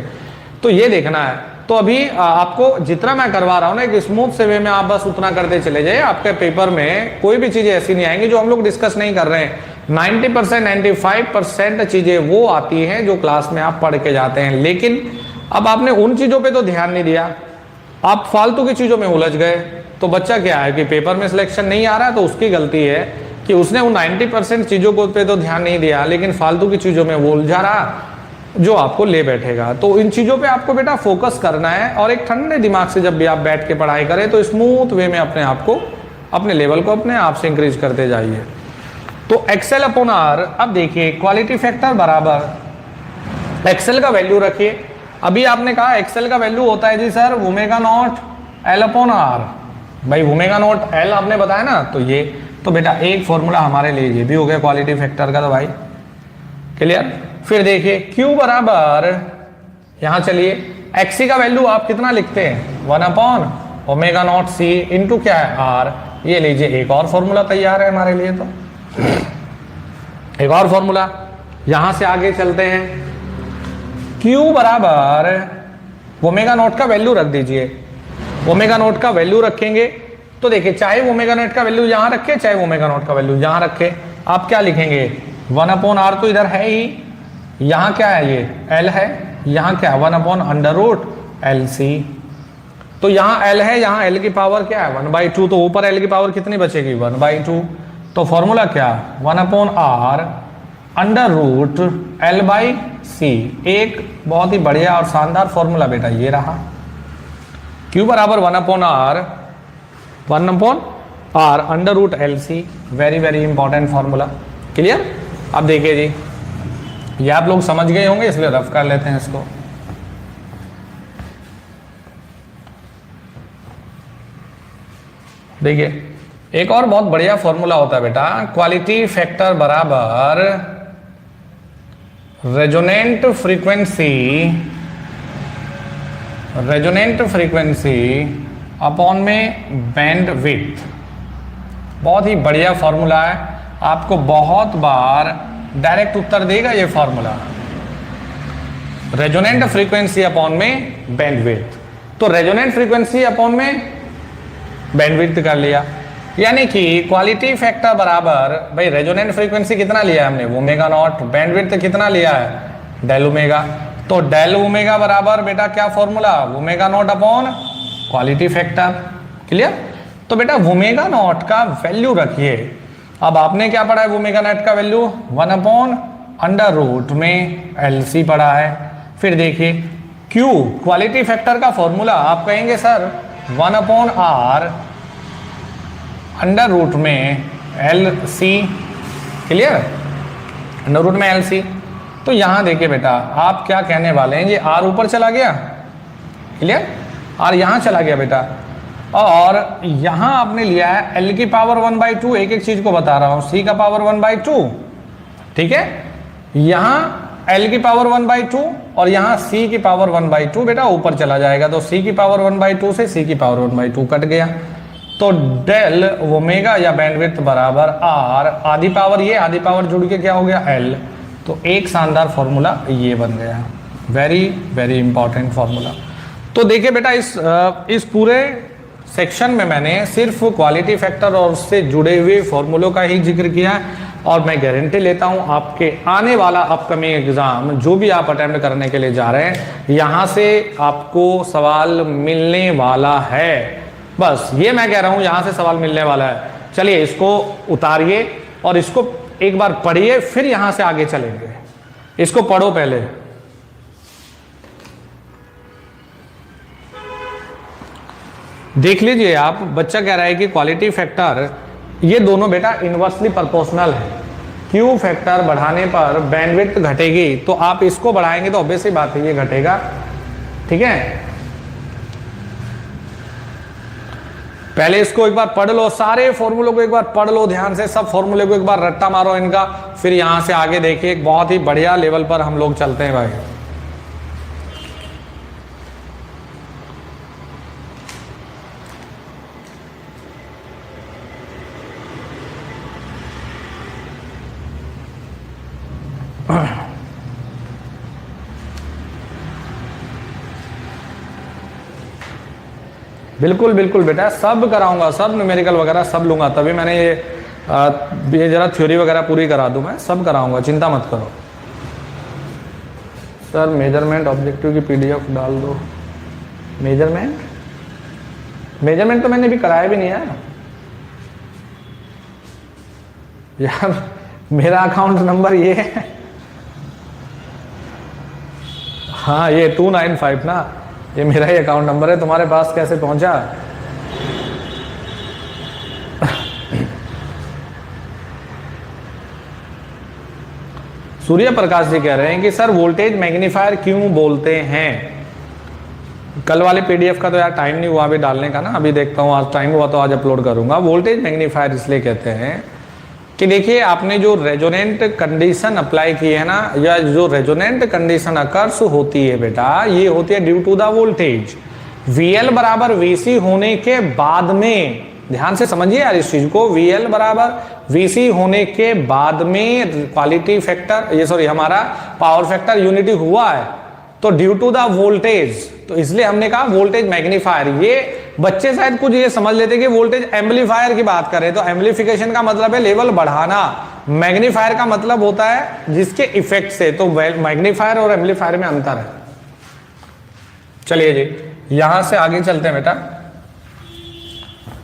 तो ये देखना है। तो अभी आपको जितना मैं करवा रहा हूँ ना, एक स्मूथ से वे में आप बस उतना करते चले जाइए। आपके पेपर में कोई भी चीज़ें ऐसी नहीं आएंगी जो हम लोग डिस्कस नहीं कर रहे हैं। 90% 95% चीज़ें वो आती हैं जो क्लास में आप पढ़ के जाते हैं। लेकिन अब आपने उन चीज़ों पे तो ध्यान नहीं दिया, आप फालतू की चीज़ों में उलझ गए, तो बच्चा क्या है कि पेपर में सिलेक्शन नहीं आ रहा है, तो उसकी गलती है कि उसने उन 90% चीज़ों को पे तो ध्यान नहीं दिया, लेकिन फालतू की चीज़ों में वो उलझा रहा जो आपको ले बैठेगा। तो इन चीज़ों पे आपको बेटा फोकस करना है और एक ठंडे दिमाग से जब भी आप बैठ के पढ़ाई करें तो स्मूथ वे में अपने आप को, अपने लेवल को अपने आप से इंक्रीज करते जाइए। तो XL अपॉन R, अब देखिए क्वालिटी फैक्टर बराबर XL का वैल्यू रखिए। अभी आपने कहा XL का वैल्यू होता है जी sir omega not L upon R। भाई ओमेगा नॉट L आपने बताया ना, तो ये तो बेटा एक फॉर्मूला हमारे लिए ये भी हो गया क्वालिटी फैक्टर का। तो भाई क्लियर। फिर देखिए Q बराबर, यहाँ चलिए XC का वैल्यू आप कितना लिखते हैं, 1 upon omega nought C into क्या है R। ये लीजिए एक और फॉर्मूला तैयार है हमारे लिए। तो एक और फॉर्मूला, यहां से आगे चलते हैं। Q बराबर ओमेगा नॉट का वैल्यू रख दीजिए। ओमेगा नॉट का वैल्यू रखेंगे तो देखिए, चाहे ओमेगा नॉट का वैल्यू यहां रखे चाहे ओमेगा नॉट का वैल्यू यहां रखे, आप क्या लिखेंगे 1 अपॉन R तो इधर है ही, यहाँ क्या है ये L है, यहाँ क्या 1 अपॉन अंडर रूट LC। तो यहाँ L है, यहाँ L की पावर क्या है 1/2, तो ऊपर L की पावर कितनी बचेगी 1/2। तो फॉर्मूला क्या 1 upon R under root L/C। एक बहुत ही बढ़िया और शानदार फॉर्मूला बेटा ये रहा। Q बराबर 1 upon R under root LC। Very very important formula. Clear. अब देखिए जी, ये आप लोग समझ गए होंगे इसलिए रफ कर लेते हैं इसको। देखिए एक और बहुत बढ़िया फॉर्मूला होता है बेटा, क्वालिटी फैक्टर बराबर रेजोनेंट फ्रीक्वेंसी अपॉन में बैंड विड्थ। बहुत ही बढ़िया फॉर्मूला है, आपको बहुत बार डायरेक्ट उत्तर देगा ये फॉर्मूला। रेजोनेंट फ्रीक्वेंसी अपॉन में बैंडविड्थ, तो रेजोनेंट फ्रीक्वेंसी अपॉन में बैंडविड्थ कर लिया, यानी कि क्वालिटी फैक्टर बराबर, भाई रेजोनेंट फ्रीक्वेंसी कितना लिया है हमने, ओमेगा नॉट, बैंडविड्थ कितना लिया है, डेल ओमेगा। तो डेल ओमेगा बराबर बेटा क्या formula, omega naught upon quality factor. Clear? तो बेटा ओमेगा नॉट का वैल्यू रखिए। अब आपने क्या पढ़ा है, ओमेगा नॉट का वैल्यू 1 अपॉन अंडर रूट में LC पढ़ा है। फिर देखिए Q क्वालिटी फैक्टर का फॉर्मूला आप कहेंगे sir 1 upon R under root में LC। क्लियर? अंडर रूट में LC। तो यहां देखिए बेटा आप क्या कहने वाले हैं, ये R ऊपर चला गया, क्लियर, R यहां चला गया बेटा, और यहां आपने लिया है L की पावर 1/2, एक एक चीज को बता रहा हूं, C का पावर 1/2, ठीक है, यहां L की पावर 1/2 और यहां C की पावर 1/2 बेटा ऊपर चला जाएगा, तो C की पावर 1/2 से C की पावर 1/2 कट गया, तो डेल ओमेगा या बैंडविड्थ बराबर R, आधी पावर ये, आधी पावर जुड़ के क्या हो गया L। तो एक शानदार फॉर्मूला ये बन गया, वेरी वेरी इंपॉर्टेंट फॉर्मूला। तो देखिए बेटा इस पूरे सेक्शन में मैंने सिर्फ क्वालिटी फैक्टर और उससे जुड़े हुए फॉर्मूलों का ही जिक्र किया, और मैं गारंटी लेता हूं आपके आने वाला अपकमिंग एग्जाम जो भी आप अटेम्प्ट करने के लिए जा रहे हैं, यहां से आपको सवाल मिलने वाला है। बस ये मैं कह रहा हूं, यहां से सवाल मिलने वाला है। चलिए इसको उतारिए और इसको एक बार पढ़िए, फिर यहां से आगे चलेंगे। इसको पढ़ो पहले। देख लीजिए आप, बच्चा कह रहा है कि क्वालिटी फैक्टर ये दोनों बेटा इनवर्सली प्रोपोर्शनल है। क्यू फैक्टर बढ़ाने पर बैंडविड्थ घटेगी, तो आप इसको बढ़ाएंगे तो ऑब्वियस ही बात है ये घटेगा, ठीक है। पहले इसको एक बार पढ़ लो, सारे फॉर्मूलों को एक बार पढ़ लो ध्यान से, सब फॉर्मूले को एक बार रट्टा मारो इनका, फिर यहां से आगे देखिए एक बहुत ही बढ़िया लेवल पर हम लोग चलते हैं भाई। बिल्कुल बिल्कुल बेटा, सब कराऊंगा, सब न्यूमेरिकल वगैरह सब लूंगा, तभी मैंने ये जरा थ्योरी वगैरह पूरी करा दूं, मैं सब कराऊंगा, चिंता मत करो। सर मेजरमेंट ऑब्जेक्टिव की PDF डाल दो। मेजरमेंट तो मैंने भी कराया भी नहीं है यार, मेरा अकाउंट नंबर ये है, हाँ ये 295 ना, ये मेरा ही अकाउंट नंबर है, तुम्हारे पास कैसे पहुंचा? सूर्य प्रकाश जी कह रहे हैं कि सर वोल्टेज मैग्नीफायर क्यों बोलते हैं? कल वाले PDF का तो यार टाइम नहीं हुआ अभी डालने का ना, अभी देखता हूँ, आज टाइम हुआ तो आज अपलोड करूंगा। वोल्टेज मैग्नीफायर इसलिए कहते हैं कि देखिए आपने जो रेजोनेंट कंडीशन अप्लाई की है ना, या जो रेजोनेंट कंडीशन अकर्स होती है बेटा, ये होती है due to the voltage. VL बराबर VC होने के बाद में, ध्यान से समझिए यार इस चीज को, VL बराबर VC होने के बाद में क्वालिटी फैक्टर, ये सॉरी हमारा पावर फैक्टर यूनिटी हुआ है, तो ड्यू टू द वोल्टेज, तो इसलिए हमने कहा वोल्टेज मैग्नीफायर। ये बच्चे शायद कुछ ये समझ लेते कि वोल्टेज एम्पलीफायर की बात करें, तो एम्पलीफिकेशन का मतलब है लेवल बढ़ाना, मैग्नीफायर का मतलब होता है जिसके इफेक्ट से, तो मैग्नीफायर और एम्पलीफायर में अंतर है। चलिए जी यहां से आगे चलते हैं बेटा।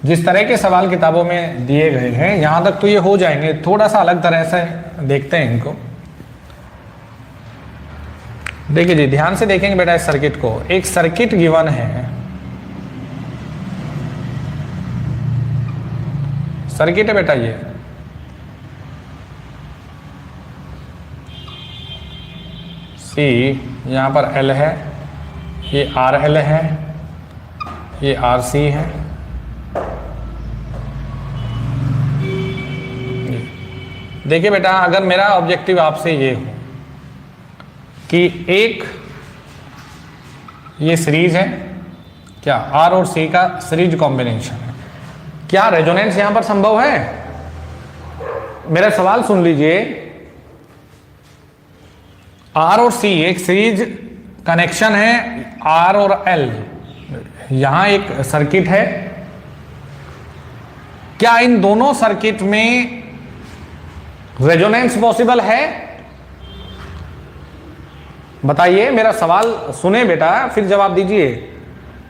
जिस तरह के सवाल किताबों में दिए गए हैं यहां तक तो ये हो जाएंगे, थोड़ा सा अलग तरह से देखते हैं इनको। देखिए जी ध्यान से देखेंगे बेटा इस सर्किट को, एक सर्किट गिवन है, सर्किट है बेटा ये, C यहां पर L है, ये RL है, ये RC है, देखिए बेटा अगर मेरा ऑब्जेक्टिव आपसे ये हो कि एक ये सीरीज है, क्या आर और सी का सीरीज कॉम्बिनेशन है, क्या रेजोनेंस यहां पर संभव है? मेरा सवाल सुन लीजिए, आर और सी एक सीरीज कनेक्शन है, आर और एल, यहां एक सर्किट है, क्या इन दोनों सर्किट में रेजोनेंस पॉसिबल है? बताइए, मेरा सवाल सुने बेटा, फिर जवाब दीजिए।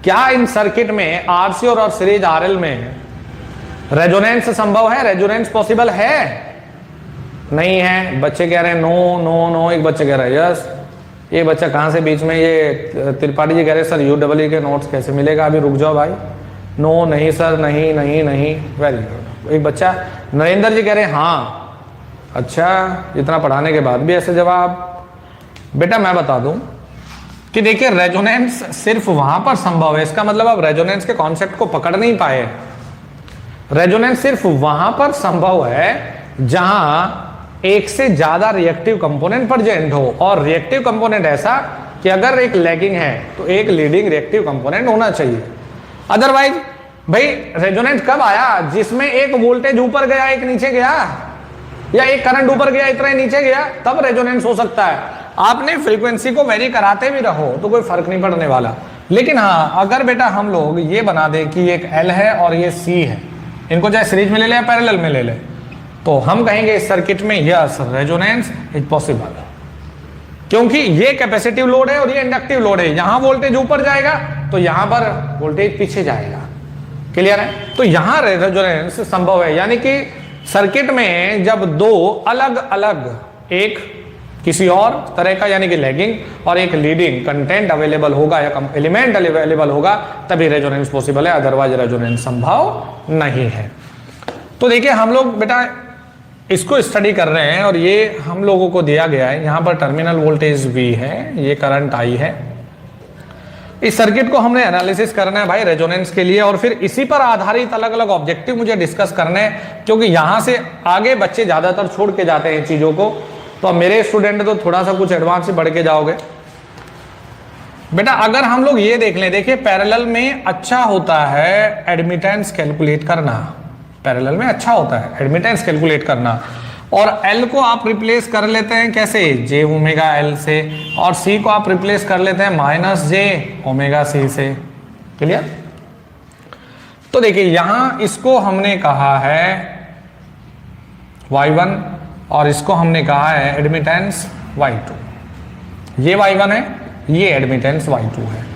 क्या इन सर्किट में आरसी और सीरीज आरएल में रेजोनेंस संभव है? रेजोनेंस पॉसिबल है? नहीं है। बच्चे कह रहे हैं नो नो नो, एक बच्चे कह रहा है यस, ये बच्चा कहां से बीच में, ये त्रिपाठी जी कह रहे हैं सर UEE के नोट्स कैसे मिलेगा? अभी रुक जाओ भाई। नो, नहीं सर, नहीं नहीं नहीं, वेरी गुड। एक बच्चा नरेंद्र जी कह रहे हैं हाँ। अच्छा, इतना पढ़ाने के बाद भी ऐसे जवाब? बेटा मैं बता दूं कि देखिए, रेजोनेंस सिर्फ वहां पर संभव है, इसका मतलब आप रेजोनेंस के कॉन्सेप्ट को पकड़ नहीं पाए। रेजोनेंस सिर्फ वहां पर संभव है जहां एक से ज्यादा रिएक्टिव कंपोनेंट प्रेजेंट हो, और रिएक्टिव कंपोनेंट ऐसा कि अगर एक लैगिंग है तो एक लीडिंग रिएक्टिव कंपोनेंट होना चाहिए। अदरवाइज भाई रेजोनेंस कब आया? जिसमें एक वोल्टेज ऊपर गया, एक नीचे गया, या एक करंट ऊपर गया, इतना ही नीचे गया, तब रेजोनेंस हो सकता है। आपने फ्रीक्वेंसी को वेरी कराते भी रहो तो कोई फर्क नहीं पड़ने वाला। लेकिन हाँ, अगर बेटा हम लोग ये बना दें कि एक L है और ये C है, इनको चाहे सीरीज में ले ले या पैरेलल में ले ले, तो हम कहेंगे इस सर्किट में यस, रेजोनेंस इज पॉसिबल, क्योंकि ये कैपेसिटिव लोड है और ये इंडक्टिव लोड है। यहां वोल्टेज ऊपर जाएगा तो यहां पर वोल्टेज पीछे जाएगा। क्लियर है? तो यहां रेजोनेंस संभव है, यानी कि सर्किट में जब दो अलग अलग, एक किसी और तरह का यानी कि लैगिंग और एक लीडिंग कंटेंट अवेलेबल होगा या एलिमेंट अवेलेबल होगा, तभी रेजोनेंस पॉसिबल है, अदरवाइज रेजोनेंस संभव नहीं है। तो देखिए, हम लोग बेटा इसको स्टडी कर रहे हैं और ये हम लोगों को दिया गया है, यहां पर टर्मिनल वोल्टेज V है, ये करंट I है। इस सर्किट को हमने एनालिसिस करना है भाई रेजोनेंस के लिए, और फिर इसी पर आधारित अलग अलग ऑब्जेक्टिव मुझे डिस्कस करने हैं, क्योंकि यहां से आगे बच्चे ज्यादातर छोड़ के जाते हैं चीजों को। तो मेरे स्टूडेंट तो थोड़ा सा कुछ एडवांस से बढ़ के जाओगे। बेटा अगर हम लोग ये देख लें, देखिए पैरेलल में अच्छा होता है एडमिटेंस कैलकुलेट करना, पैरेलल में अच्छा होता है एडमिटेंस कैलकुलेट करना, और L को आप रिप्लेस कर लेते हैं कैसे? J ओमेगा L से, और C को आप रिप्लेस कर लेते हैं -J ओमेगा C से। क्लियर? तो देखिए यहां इसको हमने कहा है Y1 और इसको हमने कहा है एडमिटेंस Y2। ये Y1 है, ये एडमिटेंस Y2 है।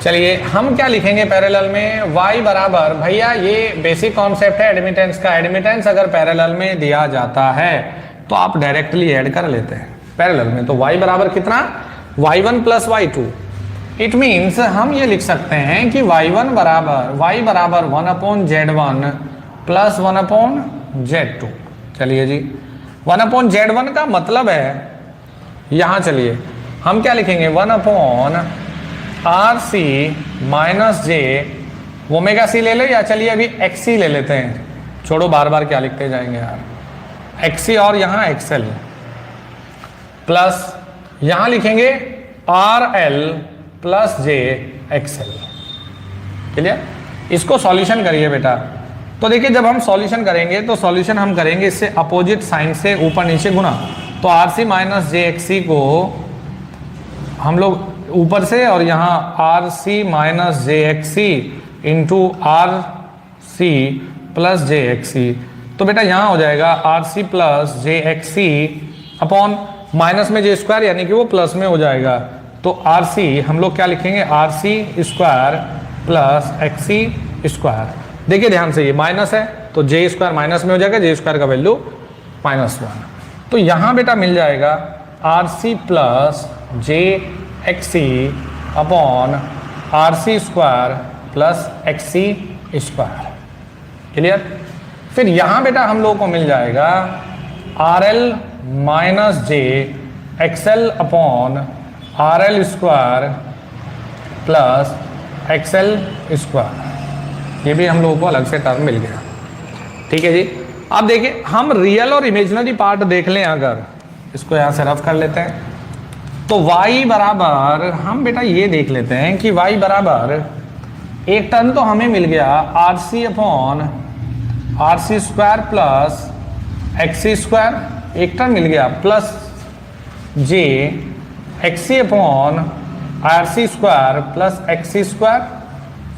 चलिए हम क्या लिखेंगे पैरेलल में? Y बराबर, भैया ये बेसिक कॉन्सेप्ट है एडमिटेंस का, एडमिटेंस अगर पैरेलल में दिया जाता है तो आप डायरेक्टली ऐड कर लेते हैं पैरेलल में। तो Y बराबर कितना? Y1 plus Y2। It means हम ये लिख सकते हैं कि Y1 बराबर Y बराबर 1/Z1 प्लस 1/Z2। चलिए जी, 1/Z1 का मतलब है, यहां चलिए हम क्या लिखेंगे? 1/RC minus J omega C ले लो, या चलिए अभी XC ले लेते हैं, छोड़ो बार बार क्या लिखते जाएंगे यार, XC और यहां XL प्लस यहां लिखेंगे RL plus J XL। Clear? इसको सॉल्यूशन करिए बेटा। तो देखिए जब हम सॉल्यूशन करेंगे तो सॉल्यूशन हम करेंगे इससे अपोजिट साइन से ऊपर नीचे गुना। तो RC माइनस J XC को हम लोग ऊपर से, और यहाँ RC minus J XC into RC plus J XC, तो बेटा यहाँ हो जाएगा RC plus J XC upon minus में J स्क्वायर, यानी कि वो प्लस में हो जाएगा। तो RC हम लोग क्या लिखेंगे? RC square plus XC square. देखिए ध्यान से, ये माइनस है तो J स्क्वायर माइनस में हो जाएगा, J स्क्वायर का वैल्यू -1। तो यहाँ बेटा मिल जाएगा RC plus J XC upon RC square plus XC square. Clear? फिर यहां बेटा हम लोगों को मिल जाएगा RL minus J XL upon RL square plus XL square. ये भी हम लोगों को अलग से टर्म मिल गया। ठीक है जी। अब देखिए हम रियल और इमेजिनरी पार्ट देख लें, अगर इसको यहां से रफ कर लेते हैं। तो y बराबर, हम बेटा ये देख लेते हैं कि y बराबर, एक टर्म तो हमें मिल गया R C upon R C square plus XC square, एक टर्म मिल गया, plus J XC upon R C square plus XC square.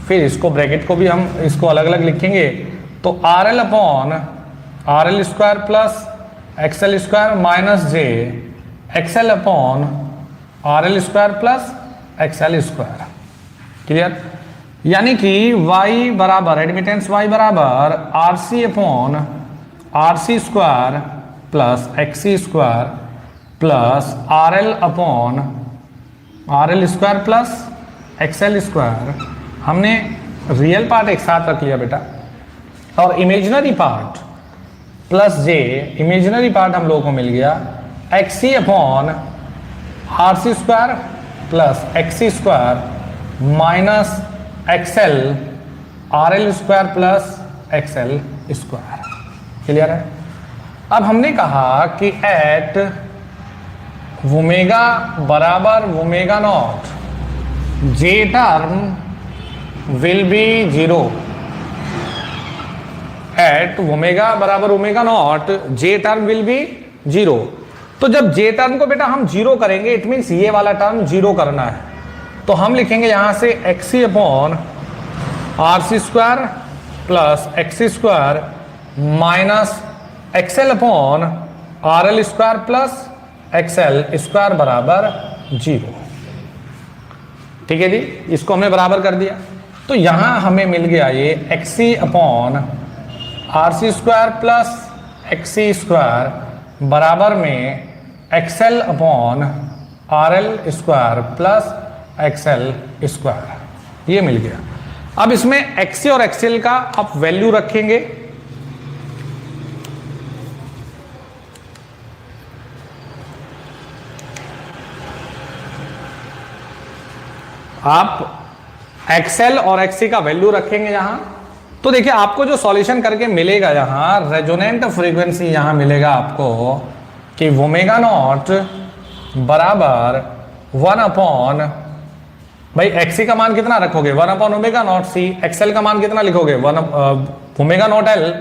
फिर इसको ब्रैकेट को भी हम इसको अलग अलग लिखेंगे, तो R L upon R L square plus XL square minus J XL upon R L square plus XL square. Clear? यानी कि y बराबर, एडमिटेंस y बराबर R C upon R C square plus XC square plus R L upon R L square plus XL square. हमने real part एक साथ रख लिया बेटा, और imaginary part plus J, imaginary part हम लोगों को मिल गया XC upon R C square plus XC square minus XL R L square plus XL square. Clear है? अब हमने कहा कि एट ओमेगा बराबर omega not J term will be zero. At omega बराबर omega not J term will be zero. तो जब जे term को बेटा हम जीरो करेंगे, इट मीन्स ये वाला टर्म जीरो करना है, तो हम लिखेंगे यहां से XC upon R C square plus XC square minus XL upon R L square plus XL square बराबर जीरो। ठीक है जी, इसको हमने बराबर कर दिया। तो यहां हमें मिल गया ये XC upon R C square plus XC square बराबर में XL upon R L square plus XL square, ये मिल गया। अब इसमें एक्सी और एक्सएल का आप वैल्यू रखेंगे। आप एक्सएल और एक्सी का वैल्यू रखेंगे यहां, तो देखिए आपको जो सॉल्यूशन करके मिलेगा यहां, रेजोनेंट फ्रीक्वेंसी यहां मिलेगा आपको कि ओमेगा नॉट बराबर 1 अपॉन, भाई एक्सी का मान कितना रखोगे 1 upon omega nought C, XL का मान कितना लिखोगे 1 ओमेगा नॉट एल,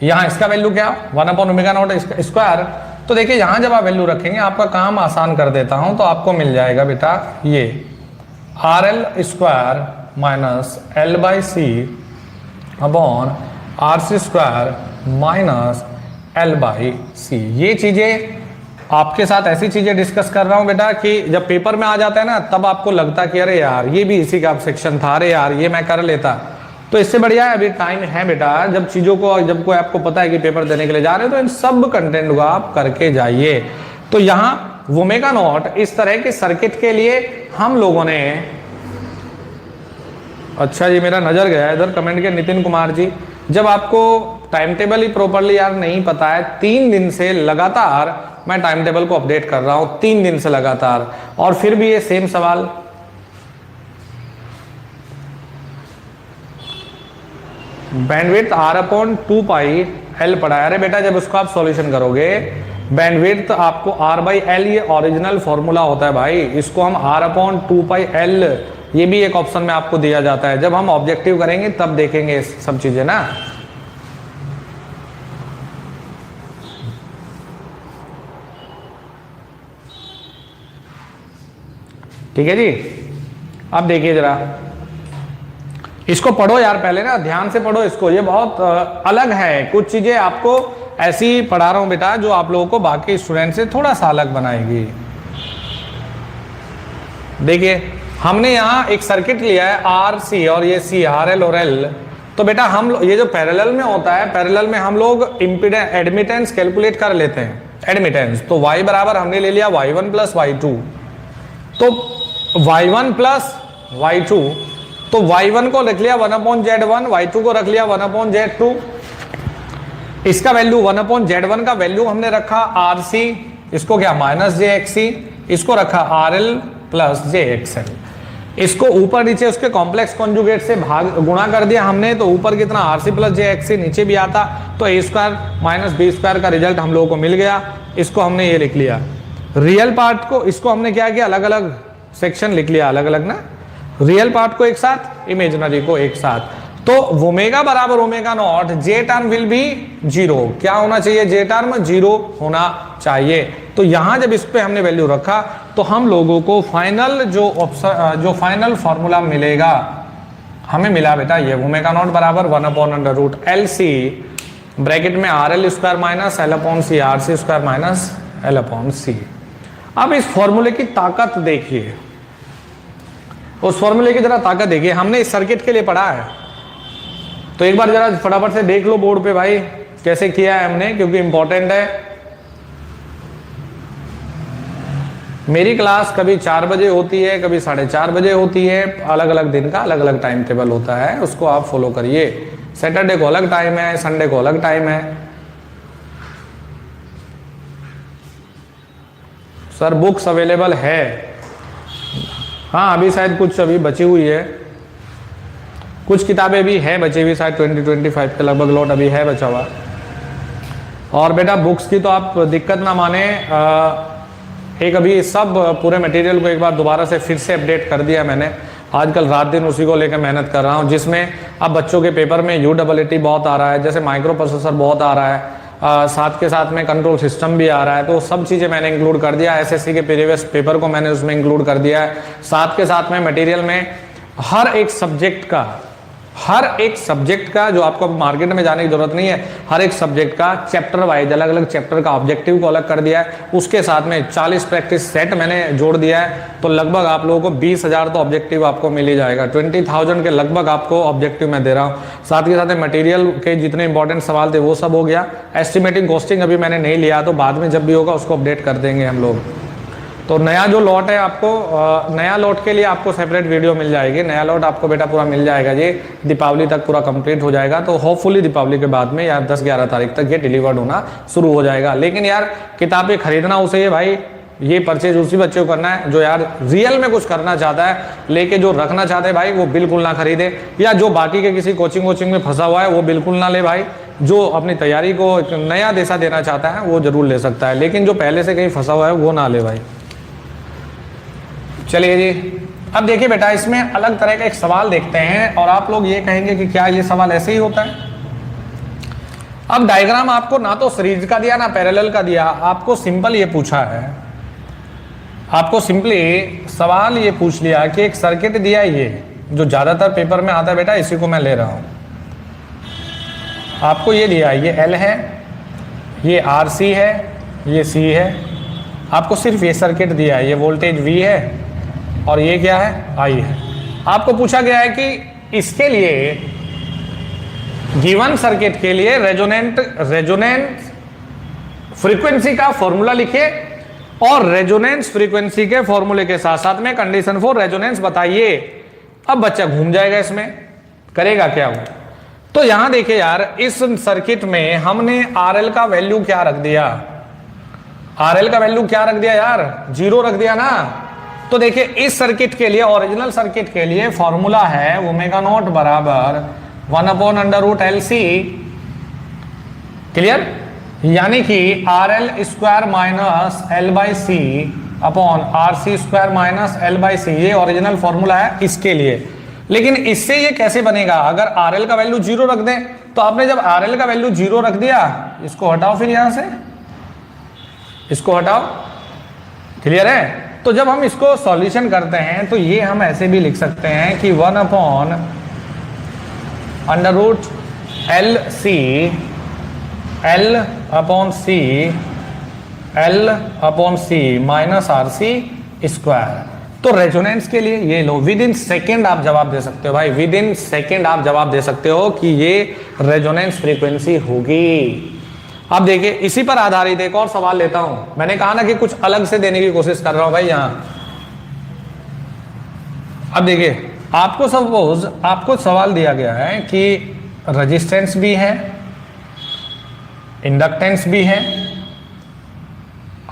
यहां इसका वैल्यू क्या 1 अपॉन ओमेगा नॉट स्क्वायर। तो देखिए यहां जब आप वैल्यू रखेंगे, आपका काम आसान कर देता हूं, तो आपको मिल जाएगा बेटा ये R L square minus L by C upon R C square minus L by C. ये चीजें आपके साथ ऐसी चीजें डिस्कस कर रहा हूं बेटा कि जब पेपर में आ जाता है ना, तब आपको लगता कि अरे यार ये भी इसी का सेक्शन था, अरे यार ये मैं कर लेता। तो इससे बढ़िया है, अभी टाइम है बेटा, जब चीजों को, जब कोई आपको पता है कि पेपर देने के लिए जा रहे हो, तो इन सब कंटेंट को आप करके जाइए। तो यहाँ ओमेगा नॉट इस तरह के सर्किट के लिए हम लोगों ने, अच्छा जी मेरा नजर गया इधर कमेंट के नितिन कुमार जी, जब आपको टाइम टेबल ही प्रॉपरली यार नहीं पता है, 3 दिन से लगातार मैं टाइम टेबल को अपडेट कर रहा हूं, 3 दिन से लगातार, और फिर भी ये सेम सवाल। Bandwidth R upon 2 pi L पढ़ा है। अरे बेटा जब उसको आप सॉल्यूशन करोगे, बैंडविड्थ आपको आर बाई एल, ये ओरिजिनल फॉर्मूला होता है भाई, इसको हम आर अपॉन 2 पाई एल, ये भी एक ऑप्शन में आपको दिया जाता है। जब हम ऑब्जेक्टिव करेंगे तब देखेंगे सब चीजें ना। ठीक है जी, अब देखिए जरा इसको पढ़ो यार, पहले ना ध्यान से पढ़ो इसको, ये बहुत अलग है। कुछ चीजें आपको ऐसी पढ़ा रहा हूं बेटा जो आप लोगों को बाकी स्टूडेंट से थोड़ा सा अलग बनाएगी। देखिए हमने यहाँ एक सर्किट लिया है आर सी, और ये सी आर एल और एल। तो बेटा हम ये जो पैरेलल में होता है, पैरेलल में हम लोग इम्पीडेंस एडमिटेंस कैलकुलेट कर लेते हैं, एडमिटेंस। तो y बराबर हमने ले लिया y1 प्लस y2, तो y1 प्लस y2, तो y1 को रख लिया 1 अपॉन z1, y2 को रख लिया 1 अपॉन z2। इसका वैल्यू 1 अपॉन z1 का वैल्यू हमने रखा rc, इसको क्या माइनस jxc, इसको रखा rl प्लस jxl। इसको ऊपर नीचे उसके कॉम्प्लेक्स कॉन्जुगेट से भाग गुणा कर दिया हमने, तो ऊपर कितना rc प्लस jxc, नीचे भी आता तो a square minus b square का रिजल्ट हम लोगों को मिल गया। इसको हमने ये लिख लिया। रियल पार्ट को, इसको हमने क्या किया, अलग अलग सेक्शन लिख लिया, अलग अलग ना, रियल पार्ट को एक साथ, इमेजिनरी को एक साथ। तो ओमेगा बराबर omega not, J term will be zero. क्या होना चाहिए, जे टर्म जीरो होना चाहिए। तो यहां जब इस पे हमने वैल्यू रखा तो हम लोगों को फाइनल जो फाइनल फॉर्मूला मिलेगा, हमें मिला बेटा ये ओमेगा नॉट बराबर 1/√LC ब्रैकेट में RL² minus L/C, RC² minus L/C। अब इस फॉर्मूले की ताकत देखिए, उस फॉर्मूले की जरा ताकत देखिए। हमने इस सर्किट के लिए पढ़ा है, तो एक बार जरा फटाफट से देख लो बोर्ड पे भाई कैसे किया है हमने, क्योंकि इंपॉर्टेंट है। मेरी क्लास कभी 4 बजे होती है, कभी 4:30 बजे होती है, अलग अलग दिन का अलग अलग टाइम टेबल होता है, उसको आप फॉलो करिए। सैटरडे को अलग टाइम है, संडे को अलग टाइम है। सर बुक्स अवेलेबल है, हाँ अभी शायद कुछ अभी बची हुई है, कुछ किताबें भी है बची हुई, शायद 20-25 के लगभग लॉट अभी है बचा हुआ। और बेटा बुक्स की तो आप दिक्कत ना माने, एक अभी सब पूरे मटेरियल को एक बार दोबारा से फिर से अपडेट कर दिया मैंने। आजकल रात दिन उसी को लेकर मेहनत कर रहा हूँ, जिसमें अब बच्चों के पेपर में UAAT बहुत आ रहा है, जैसे माइक्रो प्रोसेसर बहुत आ रहा है, साथ के साथ में कंट्रोल सिस्टम भी आ रहा है। तो सब चीज़ें मैंने इंक्लूड कर दिया, SSC के प्रीवियस पेपर को मैंने उसमें इंक्लूड कर दिया है। साथ के साथ में मटेरियल में हर एक सब्जेक्ट का जो आपको मार्केट में जाने की जरूरत नहीं है, हर एक सब्जेक्ट का चैप्टर वाइज अलग अलग चैप्टर का ऑब्जेक्टिव को अलग कर दिया है। उसके साथ में 40 प्रैक्टिस सेट मैंने जोड़ दिया है। तो लगभग आप लोगों को 20,000 तो ऑब्जेक्टिव आपको मिल ही जाएगा, 20,000 के लगभग आपको ऑब्जेक्टिव मैं दे रहा हूँ। साथ के साथ मटेरियल के जितने इंपॉर्टेंट सवाल थे वो सब हो गया। एस्टिमेटिंग कॉस्टिंग अभी मैंने नहीं लिया, तो बाद में जब भी होगा उसको अपडेट कर देंगे हम लोग। तो नया जो लॉट है आपको, नया लॉट के लिए आपको सेपरेट वीडियो मिल जाएगी। नया लॉट आपको बेटा पूरा मिल जाएगा, ये दीपावली तक पूरा कंप्लीट हो जाएगा। तो होपफुली दीपावली के बाद में या 10-11 तारीख तक ये डिलीवर्ड होना शुरू हो जाएगा। लेकिन यार किताबें खरीदना उसे ये भाई, ये परचेज उसी बच्चे को करना है जो यार रियल में कुछ करना चाहता है, लेके जो रखना चाहते हैं भाई वो बिल्कुल ना खरीदे, या जो बाकी के किसी कोचिंग वोचिंग में फंसा हुआ है वो बिल्कुल ना ले भाई। जो अपनी तैयारी को एक नया दिशा देना चाहता है वो जरूर ले सकता है, लेकिन जो पहले से कहीं फंसा हुआ है वो ना ले भाई। चलिए जी, अब देखिए बेटा इसमें अलग तरह का एक सवाल देखते हैं, और आप लोग ये कहेंगे कि क्या ये सवाल ऐसे ही होता है। अब डायग्राम आपको ना तो सीरीज का दिया ना पैरेलल का दिया, आपको सिंपल ये पूछा है, आपको सिंपली सवाल ये पूछ लिया कि एक सर्किट दिया है, ये जो ज्यादातर पेपर में आता है बेटा, इसी को मैं ले रहा हूं। आपको ये दिया है, ये L है, ये RC है, ये C है। आपको सिर्फ ये सर्किट दिया है, ये वोल्टेज V है और ये क्या है, I है। आपको पूछा गया है कि इसके लिए गिवन सर्किट के लिए रेजोनेंस फ्रीक्वेंसी का फॉर्मूला लिखिए, और रेजोनेंस फ्रीक्वेंसी के फॉर्मूले के साथ साथ में कंडीशन फॉर रेजोनेंस बताइए। अब बच्चा घूम जाएगा, इसमें करेगा क्या वो। तो यहां देखिए यार, इस सर्किट में हमने RL का वैल्यू क्या रख दिया, RL का वैल्यू क्या रख दिया यार, 0 रख दिया ना। तो देखिए इस सर्किट के लिए, ओरिजिनल सर्किट के लिए फॉर्मूला है ओमेगा नॉट बराबर 1/√LC, क्लियर, यानी कि RL² minus L/C upon RC² minus L/C, ये ओरिजिनल फॉर्मूला है इसके लिए। लेकिन इससे ये कैसे बनेगा, अगर RL का वैल्यू 0 रख दें, तो आपने जब RL का वैल्यू 0 रख दिया, इसको हटाओ, फिर यहां से इसको हटाओ, क्लियर है। तो जब हम इसको सॉल्यूशन करते हैं तो ये हम ऐसे भी लिख सकते हैं कि 1/√LC L/C माइनस RC²। तो रेजोनेंस के लिए ये लो, विद इन सेकेंड आप जवाब दे सकते हो भाई, विद इन सेकेंड आप जवाब दे सकते हो कि ये रेजोनेंस फ्रीक्वेंसी होगी। अब देखिए इसी पर आधारित एक और सवाल लेता हूं। मैंने कहा ना कि कुछ अलग से देने की कोशिश कर रहा हूं भाई यहां। अब देखिए आपको सपोज आपको सवाल दिया गया है कि रेजिस्टेंस भी है, इंडक्टेंस भी है,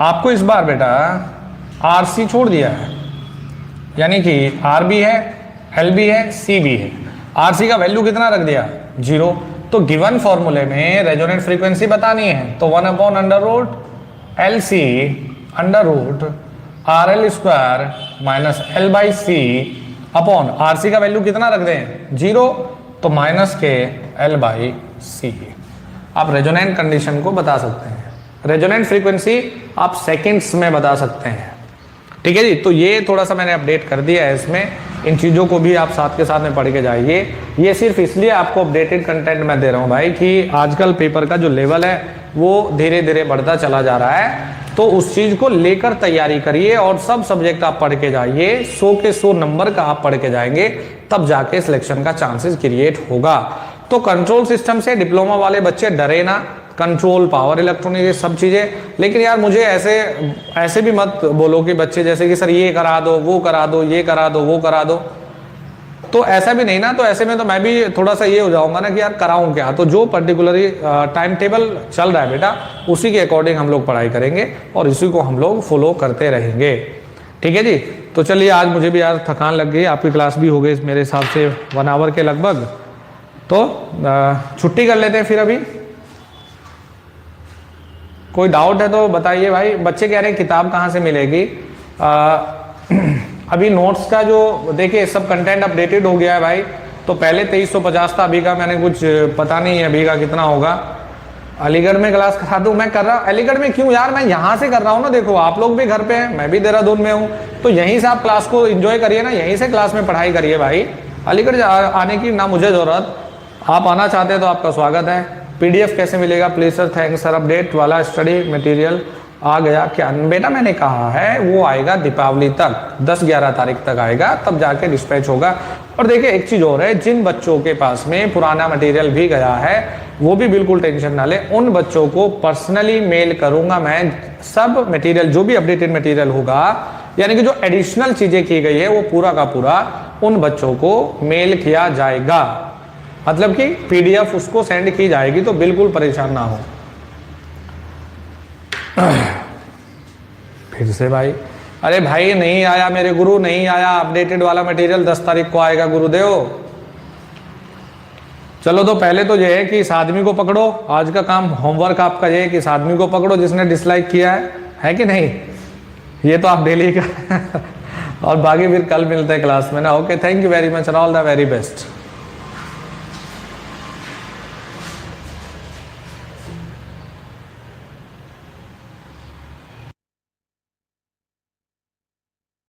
आपको इस बार बेटा RC छोड़ दिया है, यानी कि R भी है, L भी है, C भी है। RC का वैल्यू कितना रख दिया, 0। तो गिवन फॉर्मूले में रेजोनेंट फ्रीक्वेंसी बतानी है, तो 1/√LC under root R L square minus L by C upon R C का वैल्यू कितना रख दें 0, तो माइनस के एल बाई सी। आप रेजोनेंट कंडीशन को बता सकते हैं, रेजोनेंट फ्रीक्वेंसी आप सेकंड्स में बता सकते हैं। ठीक है जी, तो ये थोड़ा सा मैंने अपडेट कर दिया है इसमें, इन चीज़ों को भी आप साथ के साथ में पढ़ के जाइए। ये सिर्फ इसलिए आपको अपडेटेड कंटेंट मैं दे रहा हूँ भाई कि आजकल पेपर का जो लेवल है वो धीरे धीरे बढ़ता चला जा रहा है, तो उस चीज़ को लेकर तैयारी करिए और सब सब्जेक्ट आप पढ़ के जाइए। 100 के 100 नंबर का आप पढ़ के जाएंगे, तब जाके सिलेक्शन का चांसेस क्रिएट होगा। तो कंट्रोल सिस्टम से डिप्लोमा वाले बच्चे डरे ना, कंट्रोल, पावर इलेक्ट्रॉनिक, ये सब चीज़ें। लेकिन यार मुझे ऐसे भी मत बोलो कि बच्चे जैसे कि सर ये करा दो, वो करा दो, ये करा दो, वो करा दो, तो ऐसा भी नहीं ना। तो ऐसे में तो मैं भी थोड़ा सा ये हो जाऊंगा ना कि यार कराऊं क्या। तो जो पर्टिकुलरली टाइम टेबल चल रहा है बेटा, उसी के अकॉर्डिंग हम लोग पढ़ाई करेंगे और इसी को हम लोग फॉलो करते रहेंगे। ठीक है जी, तो चलिए आज मुझे भी यार थकान लग गई, आपकी क्लास भी हो गई मेरे हिसाब से 1 आवर के लगभग, तो छुट्टी कर लेते हैं फिर। अभी कोई डाउट है तो बताइए भाई। बच्चे कह रहे हैं किताब कहाँ से मिलेगी। अभी नोट्स का जो देखिए सब कंटेंट अपडेटेड हो गया है भाई। तो पहले 2350 था, अभी का मैंने कुछ पता नहीं है अभी का कितना होगा। अलीगढ़ में क्लास करा दूं, मैं कर रहा हूँ अलीगढ़ में। क्यों यार, मैं यहाँ से कर रहा हूँ ना, देखो आप लोग भी घर पे हैं, मैं भी देहरादून में हूँ, तो यहीं से आप क्लास को एंजॉय करिए ना, यहीं से क्लास में पढ़ाई करिए भाई। अलीगढ़ आने की ना मुझे ज़रूरत, आप आना चाहते हैं तो आपका स्वागत है। PDF कैसे मिलेगा? Please sir, thanks sir. Update वाला स्टडी मटेरियल आ गया क्या? बेटा मैंने कहा है वो आएगा दीपावली तक, 10-11 तारीख तक आएगा, तब जाके डिस्पैच होगा। और देखिए एक चीज और है, जिन बच्चों के पास में पुराना मटेरियल भी गया है वो भी बिल्कुल टेंशन ना ले, उन बच्चों को पर्सनली मेल करूंगा मैं। सब मटेरियल जो भी अपडेटेड मटेरियल होगा, यानी कि जो एडिशनल चीजें की गई है वो पूरा का पूरा उन बच्चों को मेल किया जाएगा, मतलब कि PDF उसको सेंड की जाएगी, तो बिल्कुल परेशान ना हो। फिर से भाई, अरे भाई नहीं आया मेरे गुरु, नहीं आया अपडेटेड वाला मटेरियल, 10 तारीख को आएगा गुरुदेव। चलो तो पहले तो ये है कि इस आदमी को पकड़ो, आज का काम होमवर्क आपका ये है कि इस आदमी को पकड़ो जिसने डिसलाइक किया है कि नहीं? ये तो आप डेली का और बाकी फिर कल मिलते हैं क्लास में ना। Okay, thank you very much, all the very best.